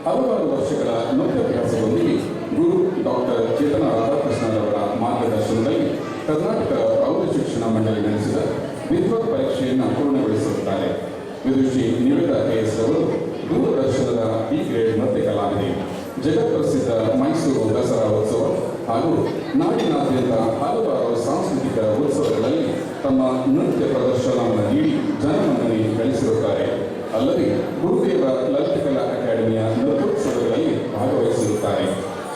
ಹಲವಾರು ವರ್ಷಗಳ ನೃತ್ಯಾಭ್ಯಾಸದೊಂದಿಗೆ ಗುರು ಡಾಕ್ಟರ್ ಚೇತನ ರಾಧಾಕೃಷ್ಣರವರ ಮಾರ್ಗದರ್ಶನದಲ್ಲಿ ಕರ್ನಾಟಕ ಪ್ರೌಢ ಶಿಕ್ಷಣ ಮಂಡಳಿ ನಡೆಸಿದ ವಿದ್ವತ್ ಪರೀಕ್ಷೆಯನ್ನು ಪೂರ್ಣಗೊಳಿಸಿರುತ್ತಾರೆ. ವಿದುಷಿ ನಿವೇದ ಕೆಎಸ್ ಅವರು ದೂರದರ್ಶನದ ಬಿ ಗ್ರೇಡ್ ನೃತ್ಯ ಕಲಾವಿದೆ. ಜಗತ್ಪ್ರಸಿದ್ಧ ಮೈಸೂರು ದಸರಾ ಉತ್ಸವ ಹಾಗೂ ನಾಡಿನಾದ್ಯಂತ ಹಲವಾರು ಸಾಂಸ್ಕೃತಿಕ ಉತ್ಸವಗಳಲ್ಲಿ ತಮ್ಮ ನೃತ್ಯ ಪ್ರದರ್ಶನವನ್ನು ನೀಡಿ ಜನಮನ್ನಣೆ ಗಳಿಸಿರುತ್ತಾರೆ. ಅಲ್ಲದೆ ಗುರುದೇವ ಲಲಿತ ಕಲಾ ಅಕಾಡೆಮಿಯ ನೃತ್ಯೋತ್ಸವಗಳಲ್ಲಿ ಭಾಗವಹಿಸಿರುತ್ತಾರೆ.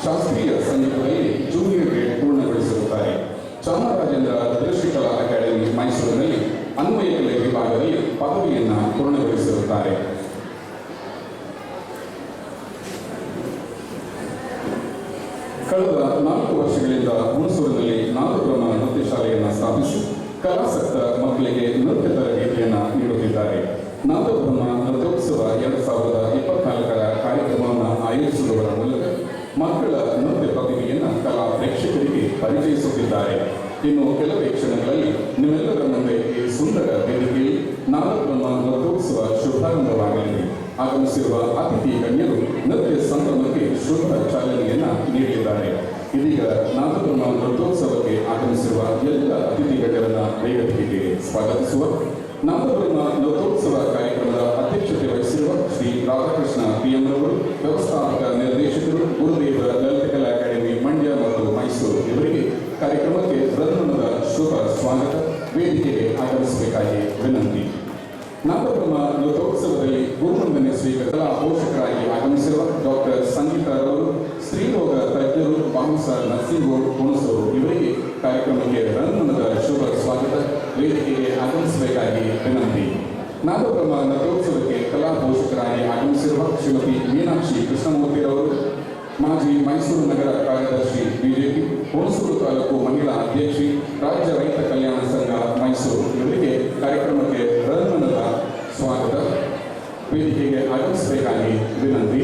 ಶಾಸ್ತ್ರೀಯ ಸಂಗೀತದಲ್ಲಿ ಜೂನಿಯರ್ ಗ್ರೇಡ್ ಪೂರ್ಣಗೊಳಿಸಿರುತ್ತಾರೆ. ಚಾಮರಾಜೇಂದ್ರ ದೃಶ್ಯಕಲಾ ಅಕಾಡೆಮಿ ಮೈಸೂರಿನಲ್ಲಿ ಅನ್ವಯ ಕಲೆ ವಿಭಾಗದಲ್ಲಿ ಪದವಿಯನ್ನು ಪೂರ್ಣಗೊಳಿಸಿರುತ್ತಾರೆ. ಕಳೆದ 4 ವರ್ಷಗಳಿಂದ ಹುಣಸೂರಿನಲ್ಲಿ ನಾದಬ್ರಹ್ಮ ನೃತ್ಯ ಶಾಲೆಯನ್ನು ಸ್ಥಾಪಿಸಿ ಕಲಾಸಕ್ತ ಮಕ್ಕಳಿಗೆ ನೃತ್ಯ ತರಬೇತಿಯನ್ನು ನೀಡುತ್ತಿದ್ದಾರೆ. ನಾದಬ್ರಹ್ಮ ನೃತ್ಯೋತ್ಸವ 2024ರ ಕಾರ್ಯಕ್ರಮವನ್ನು ಆಯೋಜಿಸುವುದರ ಮೂಲಕ ಮಕ್ಕಳ ನೃತ್ಯ ಪ್ರತಿಭೆಯನ್ನು ಕಲಾ ಪ್ರೇಕ್ಷಕರಿಗೆ ಪರಿಚಯಿಸುತ್ತಿದ್ದಾರೆ. ಇನ್ನು ಕೆಲವೇ ಕ್ಷಣಗಳಲ್ಲಿ ನಿಮ್ಮೆಲ್ಲರ ಮುಂದೆ ಈ ಸುಂದರ ವೇದಿಕೆಯಲ್ಲಿ ನಾದಬ್ರಹ್ಮ ನೃತ್ಯೋತ್ಸವ ಶುಭಾರಂಭವಾಗಲಿದೆ. ಆಗಮಿಸಿರುವ ಅತಿಥಿ ಗಣ್ಯರು ನೃತ್ಯ ಸಂಭ್ರಮಕ್ಕೆ ಶುಭ ಚಾಲನೆಯನ್ನ ನೀಡಲಿದ್ದಾರೆ. ಇದೀಗ ನಾದಬ್ರಹ್ಮ ನೃತ್ಯೋತ್ಸವಕ್ಕೆ ಆಗಮಿಸಿರುವ ಎಲ್ಲ ಅತಿಥಿ ಗಣ್ಯರನ್ನ ವೇದಿಕೆಗೆ ಸ್ವಾಗತಿಸುವ ನಾದಬ್ರಹ್ಮ ನೃತ್ಯೋತ್ಸವ ಕಾರ್ಯಕ್ರಮದ ಅಧ್ಯಕ್ಷತೆ ವಹಿಸಿರುವ ಶ್ರೀ ರಾಧಾಕೃಷ್ಣ PM ರವರು, ವ್ಯವಸ್ಥಾಪಕ ನಿರ್ದೇಶಕರು, ಗುರುದೇವ ಲಲಿತ ಕಲಾ ಅಕಾಡೆಮಿ ಮಂಡ್ಯ ಮತ್ತು ಮೈಸೂರು ಇವರಿಗೆ ಕಾರ್ಯಕ್ರಮಕ್ಕೆ ಹೃದಯದ ಶುಭ ಸ್ವಾಗತ. ವೇದಿಕೆಗೆ ಆಗಮಿಸಬೇಕಾಗಿ ವಿನಂತಿ. ನಾದಬ್ರಹ್ಮ ನೃತ್ಯೋತ್ಸವದಲ್ಲಿ ಗುರುವಂದನೆ ಸ್ವೀಕರಿಸಲು ಪೋಷಕರಾಗಿ ಆಗಮಿಸಿರುವ ಡಾಕ್ಟರ್ ಸಂಗೀತರವರು, ಸ್ತ್ರೀರೋಗ ತಜ್ಞರು, ಬಾಂಸರ್ ನರ್ಸಿಂಗ್ ಹುಣಸೂರು ಇವರಿಗೆ ಕಾರ್ಯಕ್ರಮಕ್ಕೆ ಹೃದಯದ ಶುಭ ಸ್ವಾಗತ. ವೇದಿಕೆಗೆ ಆಗಮಿಸಬೇಕಾಗಿ ವಿನಂತಿ. ನಾದಬ್ರಹ್ಮ ನೃತ್ಯೋತ್ಸವಕ್ಕೆ ಕಲಾ ಪೋಷಕರಾಗಿ ಆಗಮಿಸಿರುವ ಶ್ರೀಮತಿ ಮೀನಾಕ್ಷಿ ಕೃಷ್ಣಮೂರ್ತಿರವರು, ಮಾಜಿ ಮೈಸೂರು ನಗರ ಕಾರ್ಯದರ್ಶಿ ಬಿಜೆಪಿ, ಹುಣಸೂರು ತಾಲೂಕು ಮಹಿಳಾ ಅಧ್ಯಕ್ಷಿ, ರಾಜ್ಯ ರೈತ ಕಲ್ಯಾಣ ಸಂಘ ಮೈಸೂರು ಇವರಿಗೆ ಕಾರ್ಯಕ್ರಮಕ್ಕೆ ಹೃದಯದ ಸ್ವಾಗತ. ವೇದಿಕೆಗೆ ಆಗಮಿಸಬೇಕಾಗಿ ವಿನಂತಿ.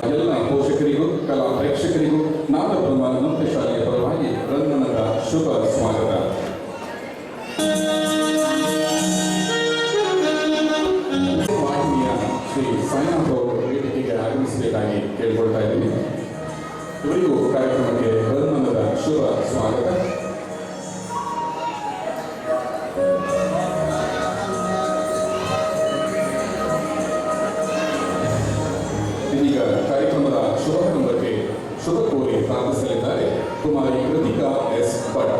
ಎಲ್ಲ ಪೋಷಕರಿಗೂ ಕಲಾ ಪ್ರೇಕ್ಷಕರಿಗೂ ನಾದಬ್ರಹ್ಮ ನೃತ್ಯ ಶಾಲೆಯ ಪರವಾಗಿ ಹೃದಯದ ಶುಭ ಸ್ವಾಗತ. ಶ್ರೀ ಸಾಯಿನಾಥ್ ಅವರು ವೇದಿಕೆಗೆ ಆಗಮಿಸಬೇಕಾಗಿ ಕೇಳಿಕೊಳ್ತಾ ಇದ್ದೀನಿ. ಇವರಿಗೂ ಕಾರ್ಯಕ್ರಮಕ್ಕೆ ಹೃದಯದ ಶುಭ ಸ್ವಾಗತ. ಇದೀಗ ಕಾರ್ಯಕ್ರಮದ ಶುಭಾರಂಭಕ್ಕೆ ಶುಭ ಕೋರಿ ಪ್ರಾರ್ಥಿಸಲಿದ್ದಾರೆ ಕುಮಾರಿ ಕೃತಿಕಾ ಎಸ್ ಭಟ್.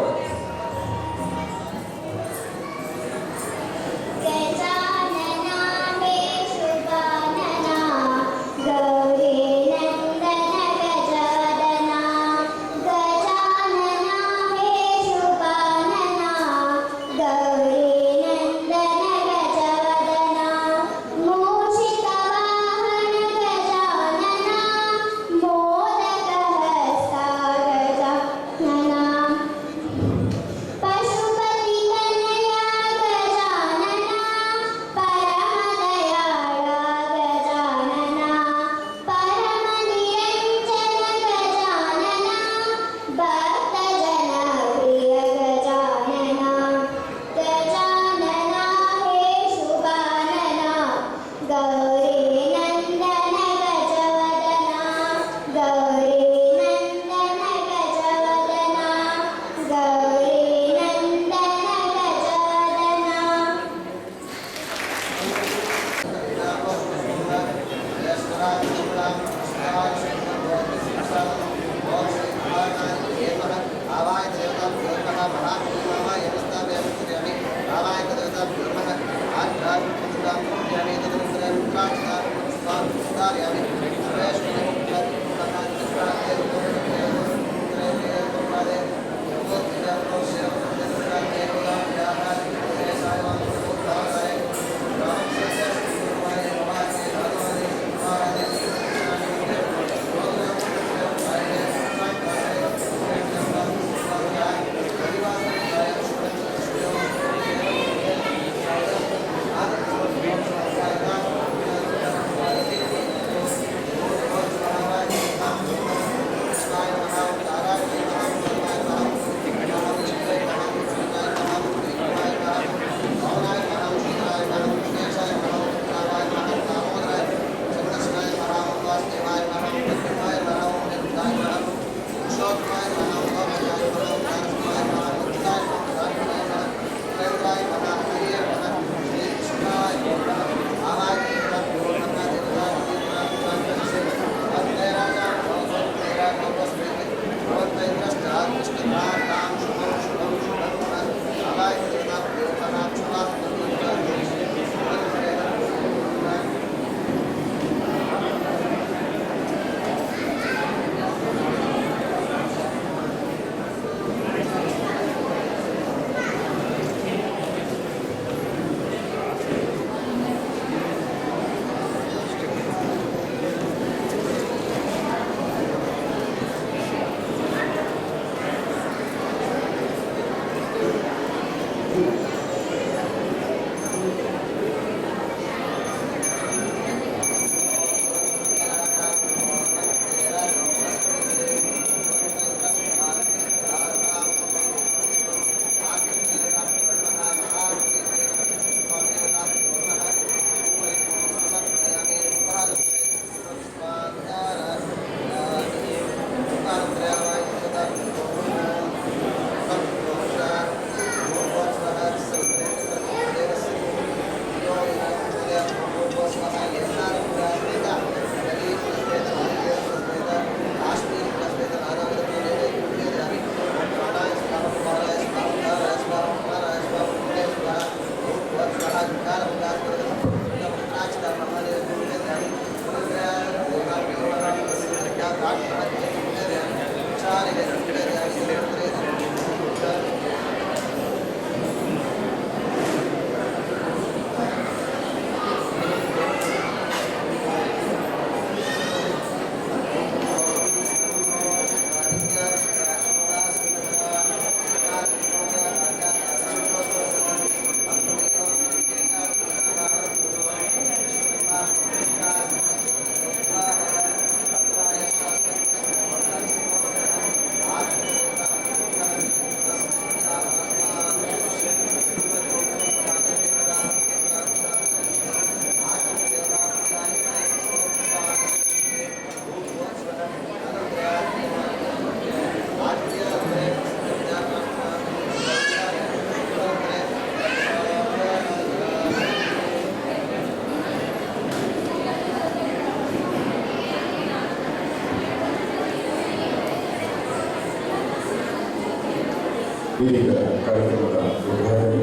ಇದೀಗ ಕಾರ್ಯಕ್ರಮದ ಉದ್ಘಾಟನೆ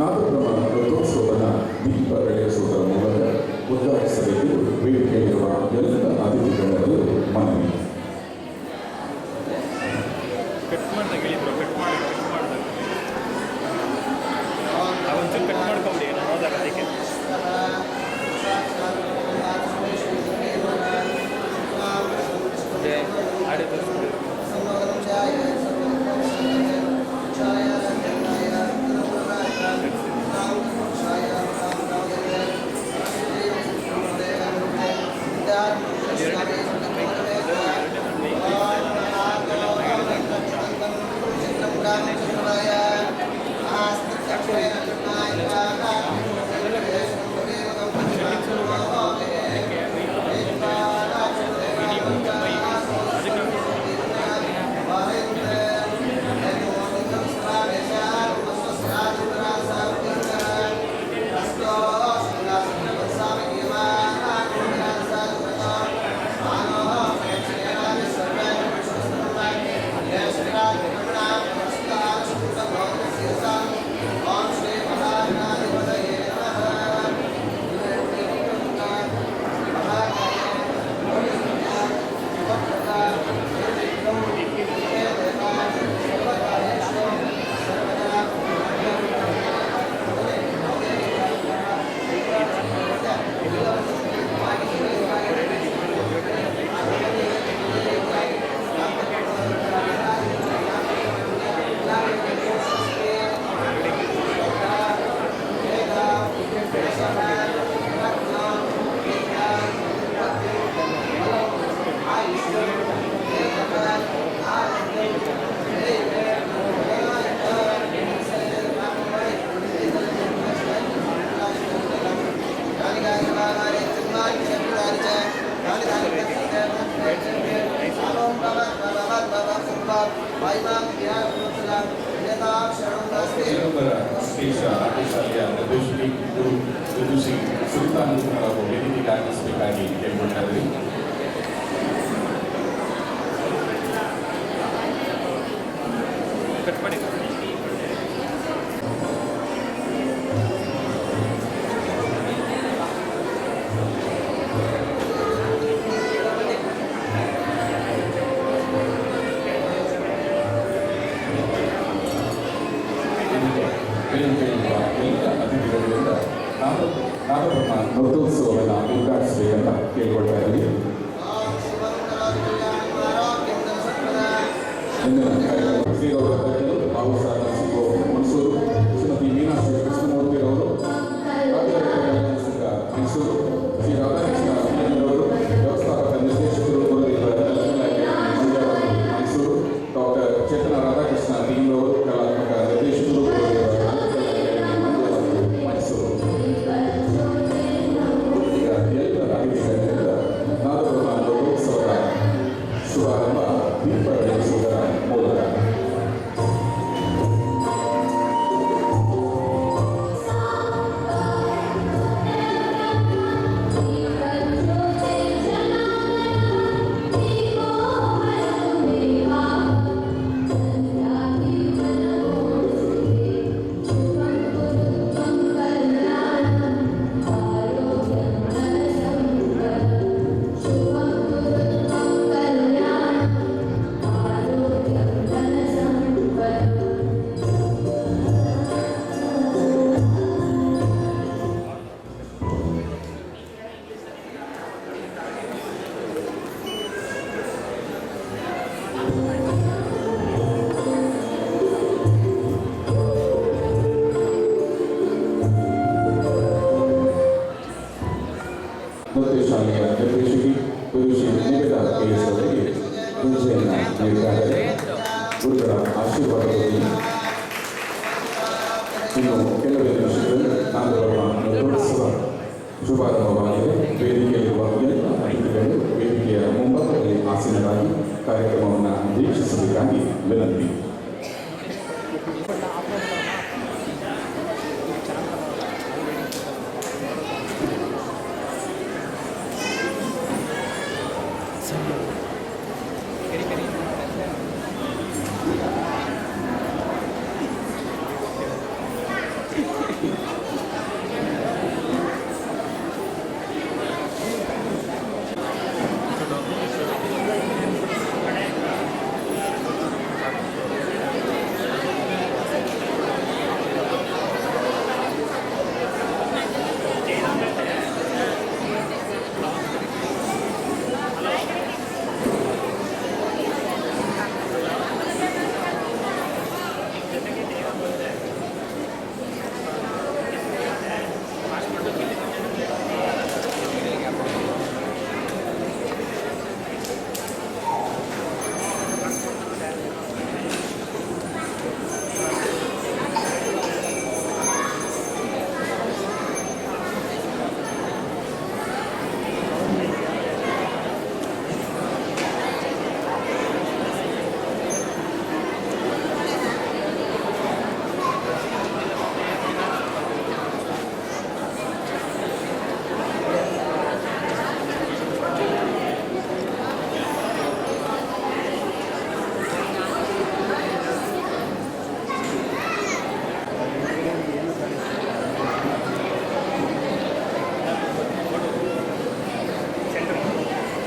ನಾದಬ್ರಹ್ಮ ರಥೋತ್ಸವವನ್ನು ದೀಪ ಬೆಳೆಸುವುದರ ಮೂಲಕ ಉದ್ಘಾಟಿಸಬೇಕು. ವೇದಿಕೆಯಲ್ಲಿರುವ ಎಲ್ಲ ಅತಿಥಿಗಣಗಳು ಮನವಿ. ಶಾಲೆಯ ನಿರ್ದೇಶಕಿ ಋತುಶ್ರೀ ಸುಲ್ತಾನ್ ಅವರು ವೇದಿಕೆಗೆ ಆಗಮಿಸಬೇಕಾಗಿ ಕೇಳ್ಕೊಳ್ತಾ ಇದ್ದೀವಿ. ಎಲ್ಲ ಅತಿಥಿಗಳಿಂದ ನಾದಬ್ರಹ್ಮ ರಥೋತ್ಸವವನ್ನು ಉದ್ಘಾಟಿಸಬೇಕಂತ ಕೇಳ್ಕೊಳ್ತಾ ಇದ್ದೀವಿ. ಶ್ರೀಗೌರವರು ಬಾಬು ಸಾಹೇಬ್ ಮೈಸೂರು, ಶ್ರೀಮತಿ ಮೀನಾಕ್ಷಿ ಕೃಷ್ಣಮೂರ್ತಿರವರು ಮೈಸೂರು, ಶ್ರೀ ರಾಧಾಕೃಷ್ಣ ಅವರು ವ್ಯವಸ್ಥಾಪಕ ನಿರ್ದೇಶಕರು ಮೈಸೂರು, ಡಾಕ್ಟರ್ ಚೇತನ ರಾಧಾಕೃಷ್ಣ ಅವರು ಕಲಾತ್ಮಕ ನಿರ್ದೇಶಕರು ಮೈಸೂರು. ಈಗ ಎಲ್ಲ ಅತಿಥಿಗಳಿಂದ ನಾದಬ್ರಹ್ಮ ರಥೋತ್ಸವದ ಶುಭಾರಂಭ ದೀಪ ಬೆಳೆಸುವುದರ ಮೂಲಕ. ನೃತ್ಯ ಶಾಲೆಯ ನಿರ್ದೇಶಕಿ ಶ್ರೀ ನಿವೇದ KS ಅವರಿಗೆ ಪೂಜೆಯನ್ನು ನೀಡಿದ್ದಾರೆ. ಗುರುಗಳ ಆಶೀರ್ವಾದದಲ್ಲಿ ಇನ್ನು ಕೆಲವೇ ನಿಮಿಷಗಳಲ್ಲಿ ನಾದಬ್ರಹ್ಮ ರಥೋತ್ಸವ ಶುಭಾರಂಭವಾಗಿದೆ. ವೇದಿಕೆಯಲ್ಲಿರುವ ಎಲ್ಲ ಅತಿಥಿಗಳು ವೇದಿಕೆಯ ಮುಂಭಾಗದಲ್ಲಿ ಆಸೀನರಾಗಿ ಕಾರ್ಯಕ್ರಮವನ್ನು ವೀಕ್ಷಿಸಬೇಕಾಗಿ ವಿನಂತಿ.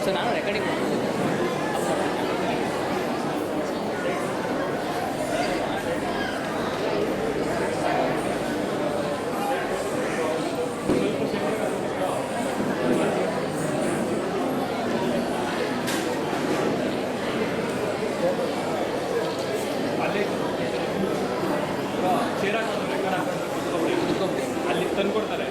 ಸೊ ನಾನು ರೆಕಾರ್ಡಿಂಗ್ ಅಲ್ಲಿ ತಂದ್ಕೊಡ್ತಾರೆ.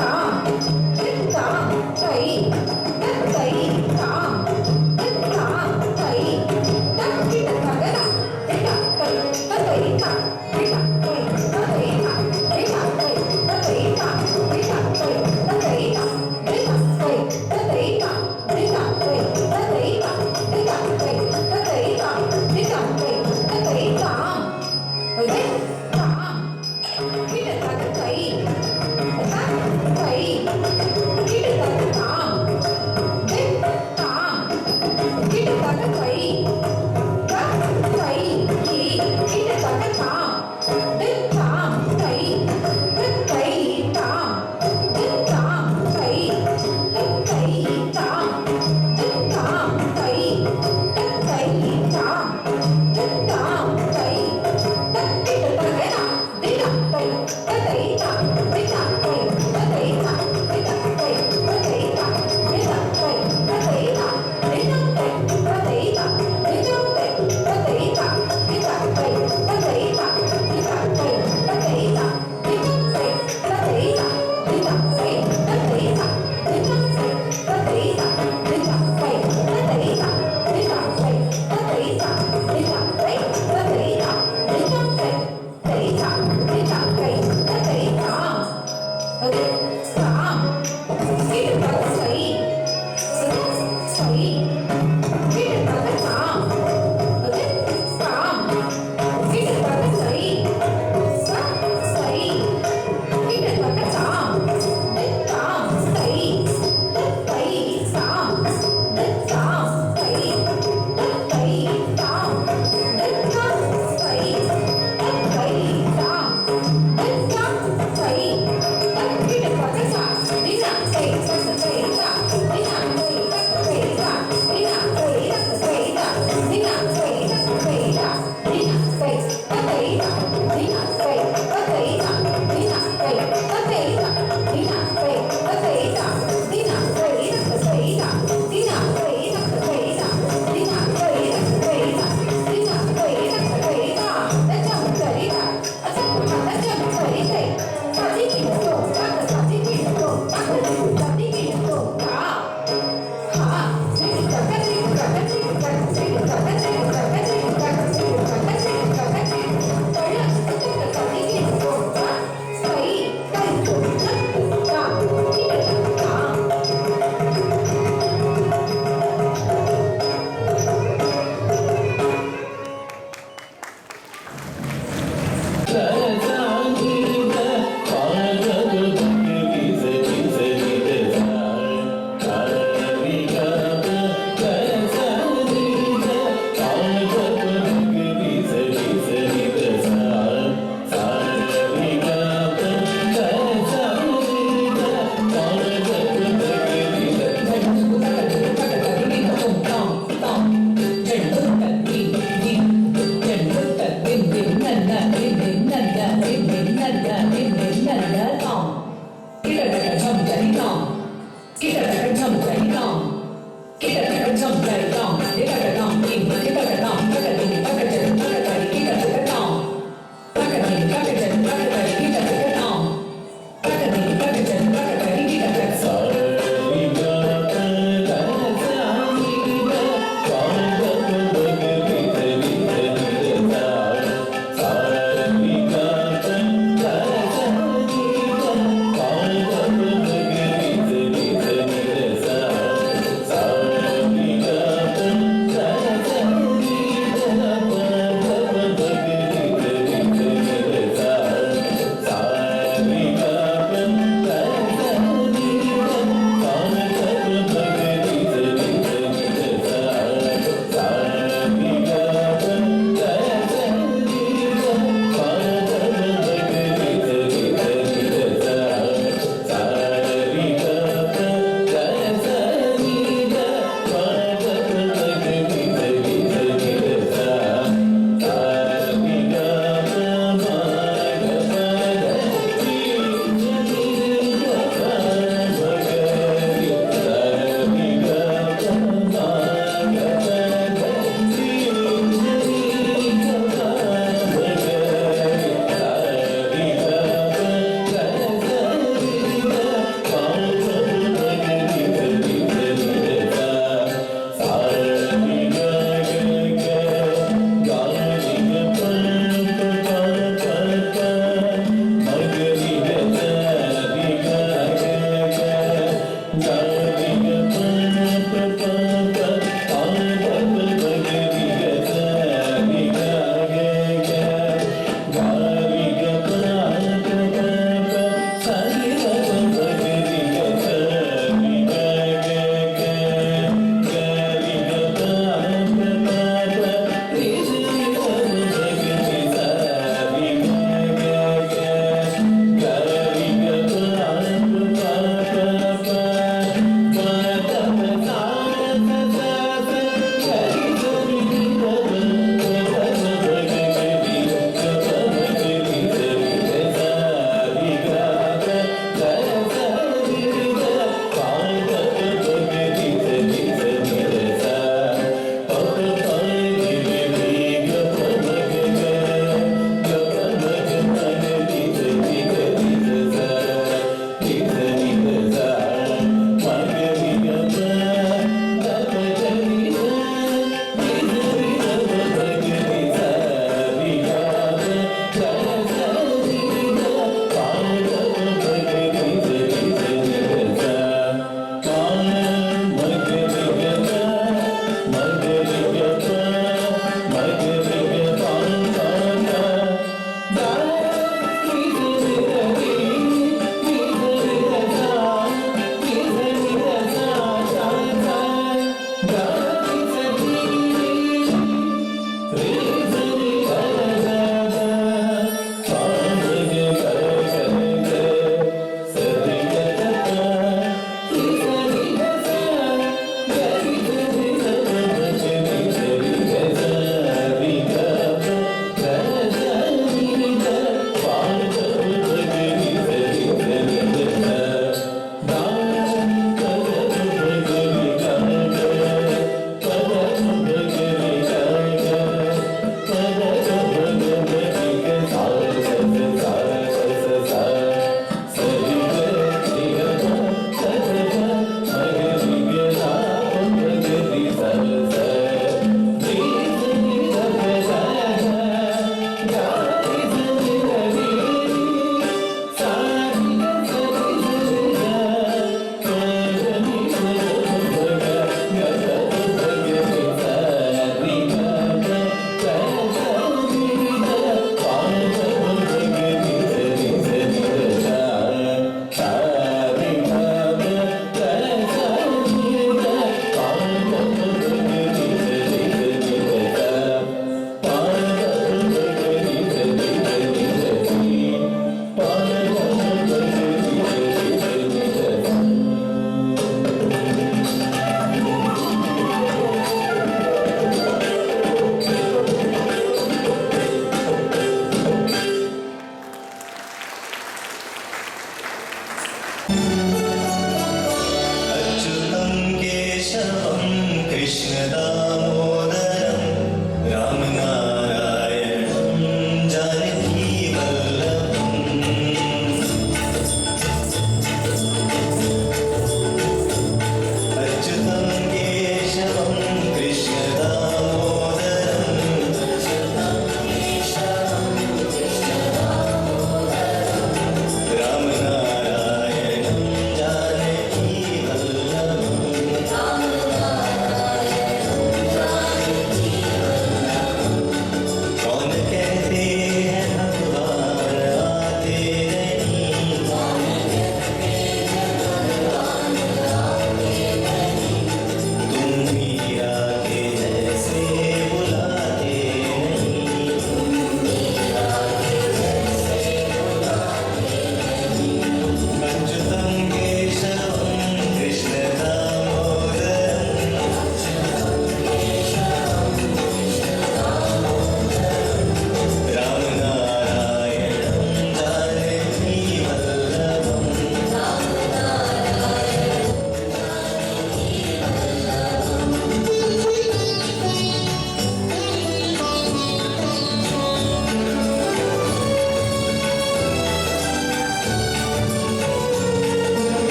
Tam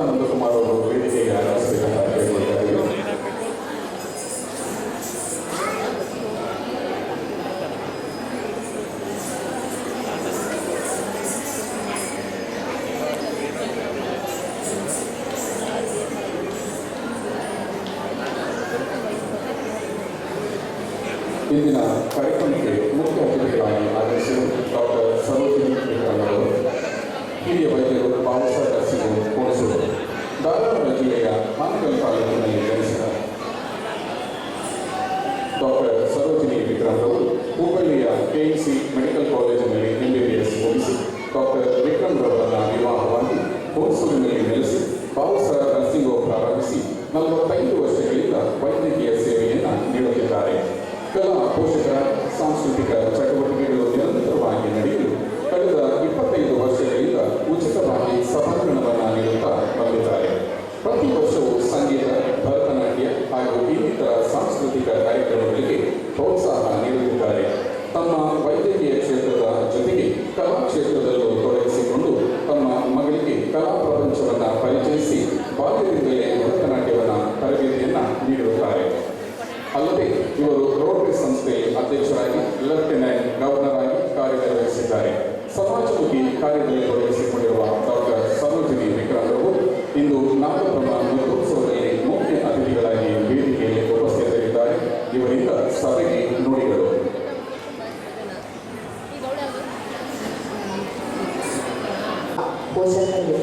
ನಂದಕುಮಾರ್ ಅವರು ವೇದಿಕೆಗೆ ಆಗಮಿಸಬೇಕಂತ ಕೇಳ್ಕೊಳ್ತಾ ಇದ್ದೀವಿ. ಇಂದಿನ ಕಾರ್ಯಕ್ರಮಕ್ಕೆ ಮುಖ್ಯ ಅತಿಥಿಗಳಾಗಿ ಆಗಮಿಸಿದ ಡಾಕ್ಟರ್ ಸರೋಜಿನಿ ವಿಕ್ರಮ್ ಅವರು, ಹಿರಿಯ ವೈದ್ಯರು, ಬಾಬುಸಾಹೇಬ್ ನರ್ಸಿಂಗ್ ಕೋಣಿಸೂರು, ಧಾರವಾಡ ಜಿಲ್ಲೆಯ ಹಾನಗಲ್ ತಾಲೂಕಿನಲ್ಲಿ ಜನಿಸಿದ ಡಾಕ್ಟರ್ ಸರೋಜಿನಿ ವಿಕ್ರಮ್ ಅವರು ಹುಬ್ಬಳ್ಳಿಯ KMC ಮೆಡಿಕಲ್ ಕಾಲೇಜಿನಲ್ಲಿ MBBS ಮುಗಿಸಿ ಡಾಕ್ಟರ್ ವಿಕ್ರಮ್ ರವರನ್ನ ವಿವಾಹವಾಗಿ ಕೋಣಿಸೂರಿನಲ್ಲಿ ನೆಲೆಸಿ ಬಾಬುಸಾಹೇಬ್ ನರ್ಸಿಂಗ್ ಹೋಮ್ ಪ್ರಾರಂಭಿಸಿ 45 ವರ್ಷಗಳಿಂದ ವೈದ್ಯಕೀಯ ಸೇವೆಯನ್ನು ನೀಡುತ್ತಿದ್ದಾರೆ. ಕಲಾ ಪೋಷಕರ ಸಾಂಸ್ಕೃತಿಕ ಚಟುವಟಿಕೆಗಳು ನಿರಂತರವಾಗಿ ನಡೆಯಲು ಕಳೆದ 25 ವರ್ಷಗಳಿಂದ ಉಚಿತವಾಗಿ ಸಭಾಂಗಣವನ್ನು ನೀಡುತ್ತಾ ಬಂದಿದ್ದಾರೆ. ಪ್ರತಿ ವರ್ಷವೂ ಸಂಗೀತ, ಭರತನಾಟ್ಯ ಹಾಗೂ ಇನ್ನಿತರ ಸಾಂಸ್ಕೃತಿಕ ಕಾರ್ಯಕ್ರಮಗಳಿಗೆ ಪ್ರೋತ್ಸಾಹ ನೀಡುತ್ತಿದ್ದಾರೆ. ತಮ್ಮ ವೈದ್ಯಕೀಯ ಕ್ಷೇತ್ರದ ಜೊತೆಗೆ ಕಲಾ ಕ್ಷೇತ್ರದಲ್ಲೂ ತೊಡಗಿಸಿಕೊಂಡು ತಮ್ಮ ಮಗಳಿಗೆ ಕಲಾ ಪ್ರಪಂಚವನ್ನು ಪರಿಚಯಿಸಿ ಬಾಲ್ಯದಿಂದಲೇ ಭರತನಾಟ್ಯವನ್ನು ತರಬೇತಿಯನ್ನು ನೀಡುತ್ತಾರೆ. ಅಲ್ಲದೆ ಇವರು ರೋಟರಿ ಸಂಸ್ಥೆಯ ಅಧ್ಯಕ್ಷರಾಗಿ ಲೆಫ್ಟಿನೆಂಟ್ ಗವರ್ನರ್ ಆಗಿ ಕಾರ್ಯನಿರ್ವಹಿಸಿದ್ದಾರೆ. ಸಮಾಜಮುಖಿ ಕಾರ್ಯದಲ್ಲಿ ತೊಡಗಿಸಿಕೊಂಡಿರುವ ಡಾಕ್ಟರ್ ಸರೋಜಿನಿ ವಿಕ್ರಮ್ ಅವರು ಇಂದು ನಾಗಬ್ರಹ್ಮ ನೃತ್ಯೋತ್ಸವದಲ್ಲಿ ಮುಖ್ಯ ಅತಿಥಿಗಳಾಗಿ ವೇದಿಕೆಯಲ್ಲಿ ಉಪಸ್ಥಿತರಿದ್ದಾರೆ. ಇವರಿಂದ ಸಭೆಗೆ ನುಡಿಗಳು. ಪೋಷಕರಿಗೆ,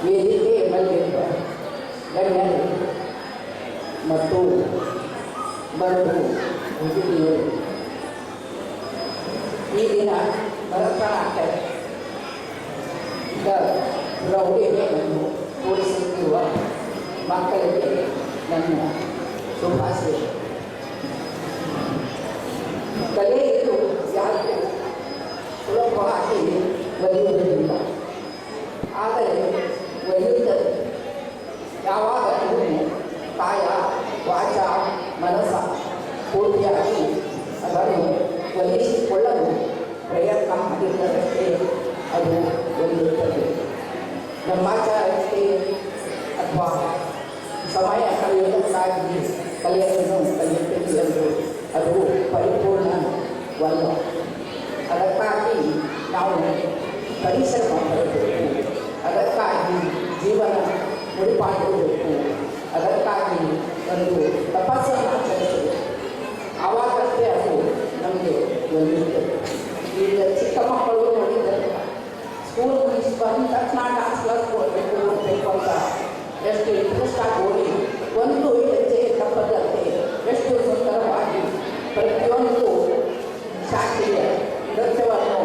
ವೇದಿಕೆ ಮಲ್ಲಿರುವ ಗಣ್ಯರು ಮತ್ತು ಬಂಧು ಹಿರಿಯರು, ಈ ದಿನ ಭರತನಾಟ್ಯದ ಪ್ರೌಢಿಮೆಯನ್ನು ತೋರಿಸುತ್ತಿರುವ ಮಕ್ಕಳಿಗೆ ನನ್ನ ಶುಭಾಶಯ. ಕಲೆಯನ್ನು ಯಾರು ಸುಲಭವಾಗಿ ಒಲಿಯುವುದಿಲ್ಲ, ಆದರೆ ಒಲಿಯುತ್ತದೆ. ಯಾವಾಗಲೂ ಕಾಯ, ವಾಚ, ಮನಸ್ಸ ಪೂರ್ತಿಯಾಗಿ ಅದನ್ನು ಒಲಿಸಿಕೊಳ್ಳಲು ಪ್ರಯತ್ನ ಮಾಡಿದ್ದರಷ್ಟೇ ಅದು ಒಲಿಯುತ್ತದೆ. ಬ್ರಹ್ಮಚಾರಕ್ಕೆ ಅಥವಾ ಸಮಯ ಕಳೆಯುವುದಕ್ಕಾಗಿ ಕಲೆಯನ್ನು ಕಲಿಯುತ್ತದೆ ಎಂದು ಅದು ಪರಿಪೂರ್ಣವಲ್ಲ. ಅದಕ್ಕಾಗಿ ನಾವು ಪರಿಶ್ರಮ ಪಡಬೇಕು, ಅದಕ್ಕಾಗಿ ಜೀವನ ಮುಡಿಪಾಗಿರಬೇಕು, ಅದಕ್ಕಾಗಿ ಒಂದು ತಪಸ್ಸನ್ನು ಆಚರಿಸಬೇಕು. ಆವಾಗಷ್ಟೇ ಅದು ನಮಗೆ ಒಲಿಯುತ್ತದೆ. ಈಗ ಚಿಕ್ಕ ಮಕ್ಕಳು ನೋಡಿದರೆ ಸ್ಕೂಲ್ ಮುಗಿಸಿ ಬಂದ ತಕ್ಷಣ ಡಾನ್ಸ್ ಕ್ಲಾಸ್ ಕೊಡಬೇಕು ಅಂತ ಎಷ್ಟು ಇಂಟ್ರೆಸ್ಟ್ ಆಗಿ ಓಡಿ ಒಂದು ಹೆಜ್ಜೆ ತಪ್ಪದಂತೆ ಎಷ್ಟು ಸುಂದರವಾಗಿ ಪ್ರತಿಯೊಂದು ಶಾಸ್ತ್ರೀಯ ನೃತ್ಯವನ್ನು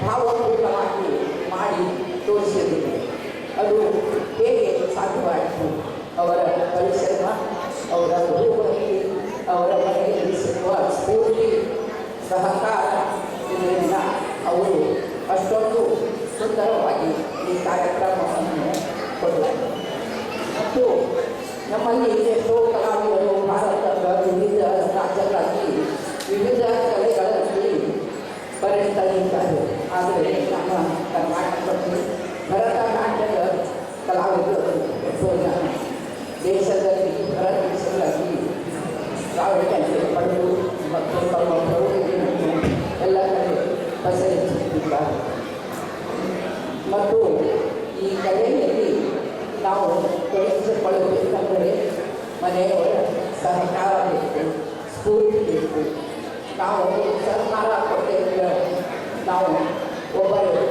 ಭಾವಪೂರ್ಣವಾಗಿ ಮಾಡಿ ತೋರಿಸಿದರು. ಅದು ಹೇಗೆ ಸಾಧ್ಯವಾಯಿತು? ಅವರ ಪರಿಶ್ರಮ, ಅವರ ಗುರುಗಳಿಗೆ, ಅವರ ಮನೆಯಲ್ಲಿ ಸಿಗುವ ಸ್ಫೂರ್ತಿ, ಸಹಕಾರ ಇದರಿಂದ ಅವರು ಅಷ್ಟೊಂದು ಸುಂದರವಾಗಿ ಈ ಕಾರ್ಯಕ್ರಮವನ್ನು ಕೊಡಲಾಗಿದೆ. ಮತ್ತು ನಮ್ಮಲ್ಲಿ ಎಷ್ಟೋ ಕಲಾವಿದರು ಭಾರತದ ವಿವಿಧ ರಾಜ್ಯಗಳಲ್ಲಿ ವಿವಿಧ ಕಲೆಗಳಲ್ಲಿ ಪರಿಣಿತರಿದ್ದಾರೆ. ಆದರೆ ನಮ್ಮ ಕರ್ನಾಟಕದಲ್ಲಿ ಭರತನಾಟ್ಯದ ಕಲಾವಿದರು ಎಷ್ಟೋ ಜನ ದೇಶದಲ್ಲಿ ಹೊರ ದೇಶಗಳಲ್ಲಿ ಪ್ರಾವೀಣ್ಯತೆ ಪಡೆದು ಮತ್ತು ತಮ್ಮ ಪ್ರೌಢಿಮೆಯನ್ನು ಎಲ್ಲ ಕಡೆ ಪಸರಿಸುತ್ತಿದ್ದಾರೆ. ಮತ್ತು ಈ ಕಲೆಯಲ್ಲಿ ನಾವು ತೊಡಗಿಸಿಕೊಳ್ಳಬೇಕೆಂದರೆ ಮನೆಯವರ ಸಹಕಾರ ಬೇಕು, ಸ್ಫೂರ್ತಿ ಬೇಕು. ನಾವು ಸರ್ಕಾರ ಕೊಟ್ಟಿದ್ದರೆ ನಾವು ಒಬ್ಬರು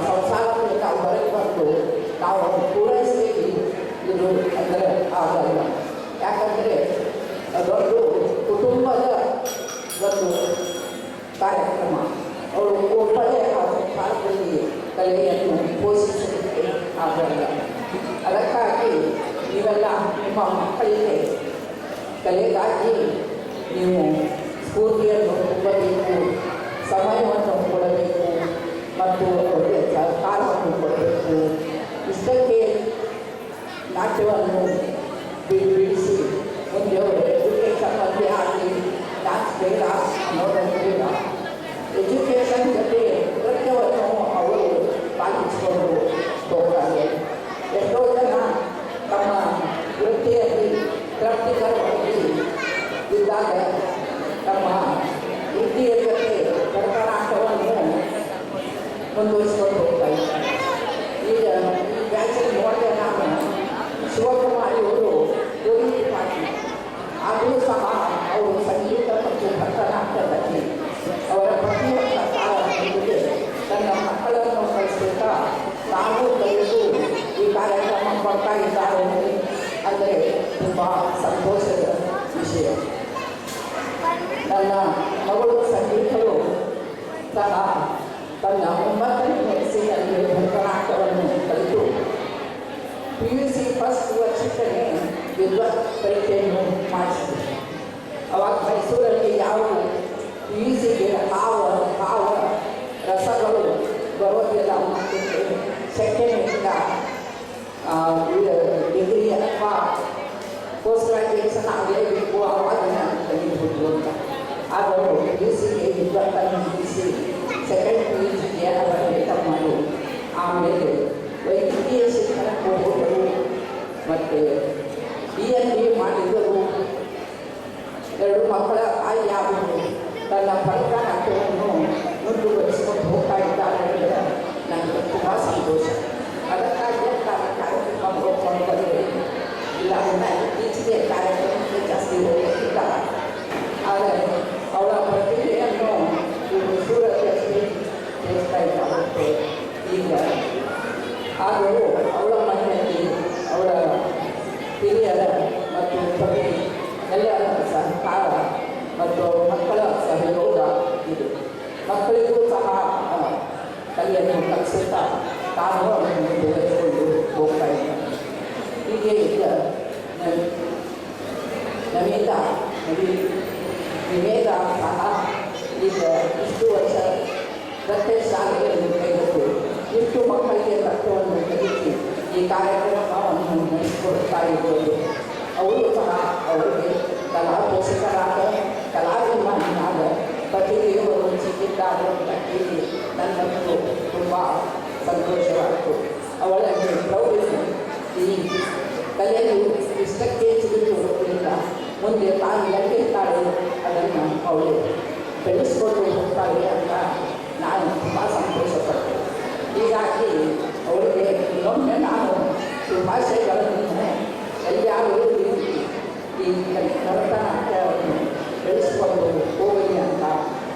ಸಂಸಾರದಲ್ಲಿ ನಾವು ಹೊರಗೆ ಬಂದು ನಾವು ಪೂರೈಸ್ತೀವಿ, ಇದು ಅಂದರೆ ಆಗಲ್ಲ. ಯಾಕಂದರೆ ಅದೊಂದು ಕುಟುಂಬದ ಒಂದು ಕಾರ್ಯಕ್ರಮ. ಅವರು ಒಬ್ಬರೇ ಭಾರತದಲ್ಲಿ ಕಲೆಯನ್ನು ಪೋಷಿಸಲಿಕ್ಕೆ ಆಗಲ್ಲ. ಅದಕ್ಕಾಗಿ ನೀವೆಲ್ಲ ನಿಮ್ಮ ಮಕ್ಕಳಿಗೆ ಕಲೆಗಾಗಿ ನೀವು ಸ್ಫೂರ್ತಿಯನ್ನು ತುಂಬಬೇಕು, ಸಮಯವನ್ನು ಕೊಡಬೇಕು ಮತ್ತು ಅವರಿಗೆ ಸಹಕಾರವನ್ನು ಕೊಡಬೇಕು. ಇಷ್ಟಕ್ಕೆ ನಾಟ್ಯವನ್ನು ಬಿಡಿಸಿ ಮುಂದೆ ಅವರು ಎಜುಕೇಷನ್ ಬಗ್ಗೆ ಆಗಲಿ ಡಾನ್ಸ್ ಬೇಡ ಅನ್ನೋದನ್ನು ಬೇಡ. ಎಜುಕೇಷನ್ ಜೊತೆ ನೃತ್ಯವನ್ನು ಅವರು ಪಾಲಿಸಿಕೊಂಡು ಹೋಗ್ತಾರೆ. ಮುಂದುವರಿಸ್ಕೊಂಡು ಹೋಗ್ತಾ ಇದ್ದಾರೆ. ಈಗ ಈ ಬ್ಯಾಚಲ್ಲಿ ನೋಡಿದೆ ನಾನು ಶಿವಕುಮಾರ್ ಇವರು ಗೋವಿಂದ ಪಾಟೀಲ್ ಆದರೂ ಸಹ ಅವರು ಸಂಗೀತ ಮತ್ತು ಭರತನಾಟ್ಯದಲ್ಲಿ ಅವರ ಪ್ರತಿಯೊಂದ ಕಾಲಕ್ಕೆ ತನ್ನ ಮಕ್ಕಳನ್ನು ಕಳಿಸುತ್ತಾ ತಾವು ಕಲಿತು ಈ ಕಾರ್ಯಕ್ರಮ ಕೊಡ್ತಾ ಇದ್ದಾರೆ ಅಂದರೆ ತುಂಬ ಸಂತೋಷದ ವಿಷಯ. ನನ್ನ ಮಗಳು ಸಂಗೀತರು ಸಹ ತನ್ನ 9ನೇ ವಯಸ್ಸಿನಲ್ಲಿ ಭರತನಾಟ್ಯವನ್ನು ಕಲಿತು PUC ಫಸ್ಟ್ ವರ್ಷಕ್ಕೇ ವಿದ್ವತ್ ಪರೀಕ್ಷೆಯನ್ನು ಮಾಡಿಸಿದೆ. ಅವಾಗ ಮೈಸೂರಲ್ಲಿ ಯಾವ PUCಗೆ ಭಾವ ರಸಗಳು ಬರೋದಿಲ್ಲ ಮತ್ತು ಸೆಕೆಂಡ್ನಿಂದ ಡಿಗ್ರಿ ಅಥವಾ ಪೋಸ್ಟ್ ಗ್ರಾಜ್ಯುಯೇಷನ್ ಆಗಲೇಬೇಕು ಅವಾಗ ನಾನು ಕಲಿಬಹುದು ಅಂತ. ಅವರು PUCಗೆ ವಿದ್ವತ್ತನ್ನು ಮುಗಿಸಿ ಸೆಕೆಂಡ್ PUCಗೆ ಅವರ ಲೇಖನ ಮಾಡಿ ಆಮೇಲೆ ವೈದ್ಯಕೀಯ ಶಿಕ್ಷಣಕ್ಕೆ ಹೋದರು ಮತ್ತು DND ಮಾಡಿದರು. 2 ಮಕ್ಕಳ ತಾಯಿಯಾದರು. ತನ್ನ ಭರತನಾಟ್ಯವನ್ನು ಮುಂದುವರಿಸಿಕೊಂಡು ಹೋಗ್ತಾ ಇದ್ದಾರೆ ಅಂದರೆ ನನಗೆ ತುಂಬ ಸಂತೋಷ. ಅದಕ್ಕಾಗಿ ನಾನು ಕಾರ್ಯಕ್ರಮ ಹೋಗ್ಕೊಂಡು ಬಂದರೆ ಇಲ್ಲ ಇತ್ತೀಚೆಗೆ ಕಾರ್ಯಕ್ರಮಕ್ಕೆ ಜಾಸ್ತಿ ಹೋಗುತ್ತಿಲ್ಲ. ಆದರೆ ಅವಳ ಪ್ರತಿಭೆಯನ್ನು ಸೂರತ್ನಲ್ಲಿ ತಿಳಿಸ್ತಾ ಇದ್ದಾಗುತ್ತೆ. ಈಗ ಆದರೂ ಅವಳ ಮನೆಯಲ್ಲಿ ಅವಳ ಹಿರಿಯರ ಮತ್ತು ಪತಿ ಎಲ್ಲರ ಸಹಕಾರ ಮತ್ತು ಮಕ್ಕಳ ಸಹಯೋಗ ಇದೆ. ಮಕ್ಕಳಿಗೂ ಸಹ ಕಲಿಯನ್ನು ಕಲಿಸುತ್ತಾ ತಾನು ಅದನ್ನು ಬೆಳೆಸಿಕೊಂಡು ಹೋಗ್ತಾ ಇದ್ದಾರೆ. ಹೀಗೆ ಈಗ ನಿವೇದ ಸಹ ಈಗ ಇಷ್ಟು ವರ್ಷ ಪ್ರತ್ಯೇಕ ಶಾಲೆಯನ್ನು ಕೈಗೊಂಡು ಇಷ್ಟು ಮಕ್ಕಳಿಗೆ ತತ್ವವನ್ನು ಕಲಿಸಿ ಈ ಕಾರ್ಯಕ್ರಮವನ್ನು ನಡೆಸಿಕೊಡ್ತಾ ಇರ್ಬೋದು. ಅವರು ಸಹ ಅವರಿಗೆ ಕಲಾ ಪೋಷಕರಾದ ಕಲಾಭಿಮಾನಿಯಾದ ಪ್ರತಿಭೆಯವರು ಸಿಕ್ಕಿದ್ದಾರೆ ಅಂತ ಕೇಳಿ ನನ್ನಂತೂ ತುಂಬ ಸಂತೋಷವಾಯಿತು. ಅವಳನ್ನು ಗೌರವಿಸಿ ಈ ಕಲೆಯು ಇಷ್ಟಕ್ಕೆ ಸಿಗುತ್ತಿರುವುದರಿಂದ ಮುಂದೆ ತಾನು ಎಲ್ಲಿರ್ತಾಳೆ ಅದನ್ನು ಅವಳು ಬೆಳೆಸ್ಕೊಂಡು ಹೋಗ್ತಾಳೆ ಅಂತ ನಾನು ತುಂಬ ಸಂತೋಷಪಟ್ಟೆ. ಹೀಗಾಗಿ ಅವಳಿಗೆ ಇನ್ನೊಮ್ಮೆ ನಾನು ಶುಭಾಶಯಗಳನ್ನು ಎಲ್ಲರೂ ಈ ಭರತನಾಟ್ಯವನ್ನು ಬೆಳೆಸಿಕೊಂಡು ಹೋಗಲಿ ಅಂತ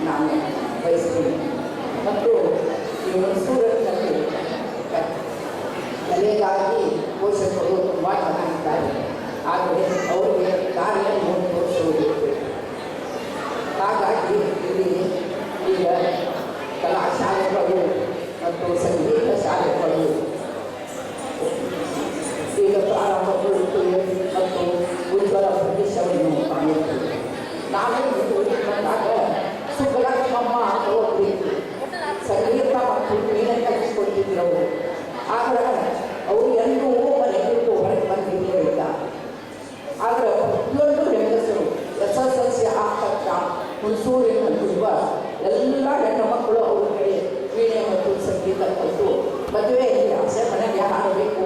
ನಾನು ಬಯಸ್ತೀನಿ. ಮತ್ತು ಈ ಮೈಸೂರಿನಲ್ಲಿ ಕಲೆಗಾಗಿ ಪೋಷಕರು ತುಂಬ ಚೆನ್ನಾಗಿದ್ದಾರೆ. ಆದರೆ ಅವರಿಗೆ ದಾರಿಯನ್ನು ತೋರಿಸುವುದು. ಹಾಗಾಗಿ ಇಲ್ಲಿ ಈಗ ಕಲಾ ಶಾಲೆಗಳು ಮತ್ತು ಸಂಗೀತ ಶಾಲೆಗಳು ಈಗ ಪ್ರಾರಂಭಗೊಳ್ಳುತ್ತವೆ ಮತ್ತು ಉಜ್ವಲ ಭವಿಷ್ಯವನ್ನು ಕಾಣುತ್ತವೆ. ನಾನು ಬಂದಾಗ ಸುಬ್ಬಲಕ್ಷ್ಮಮ್ಮ ಅವರು ಸಂಗೀತ ಮತ್ತು ಮೀನ ಕಲಿಸಿಕೊಟ್ಟಿದ್ದರು. ಆದರೆ ಅವರು ಎಂದೂ ಮನೆ ಬಿಟ್ಟು ಹೊರಗೆ ಬಂದಿರಲಿಲ್ಲ. ಆದರೆ ಪ್ರತಿಯೊಂದು ಹೆಂಗಸರು SSLC ಆಗ್ತಕ್ಕ ಹುಣಸೂರಿನಲ್ಲಿರುವ ಎಲ್ಲ ಹೆಣ್ಣು ಮಕ್ಕಳು ಅವರಿಗೆ ವೀಣೆ ಮತ್ತು ಸಂಗೀತ ಕಲಿತು ಮದುವೆಯಲ್ಲಿ ಆಸೆ ಮನೆಗೆ ಹಾಡಬೇಕು,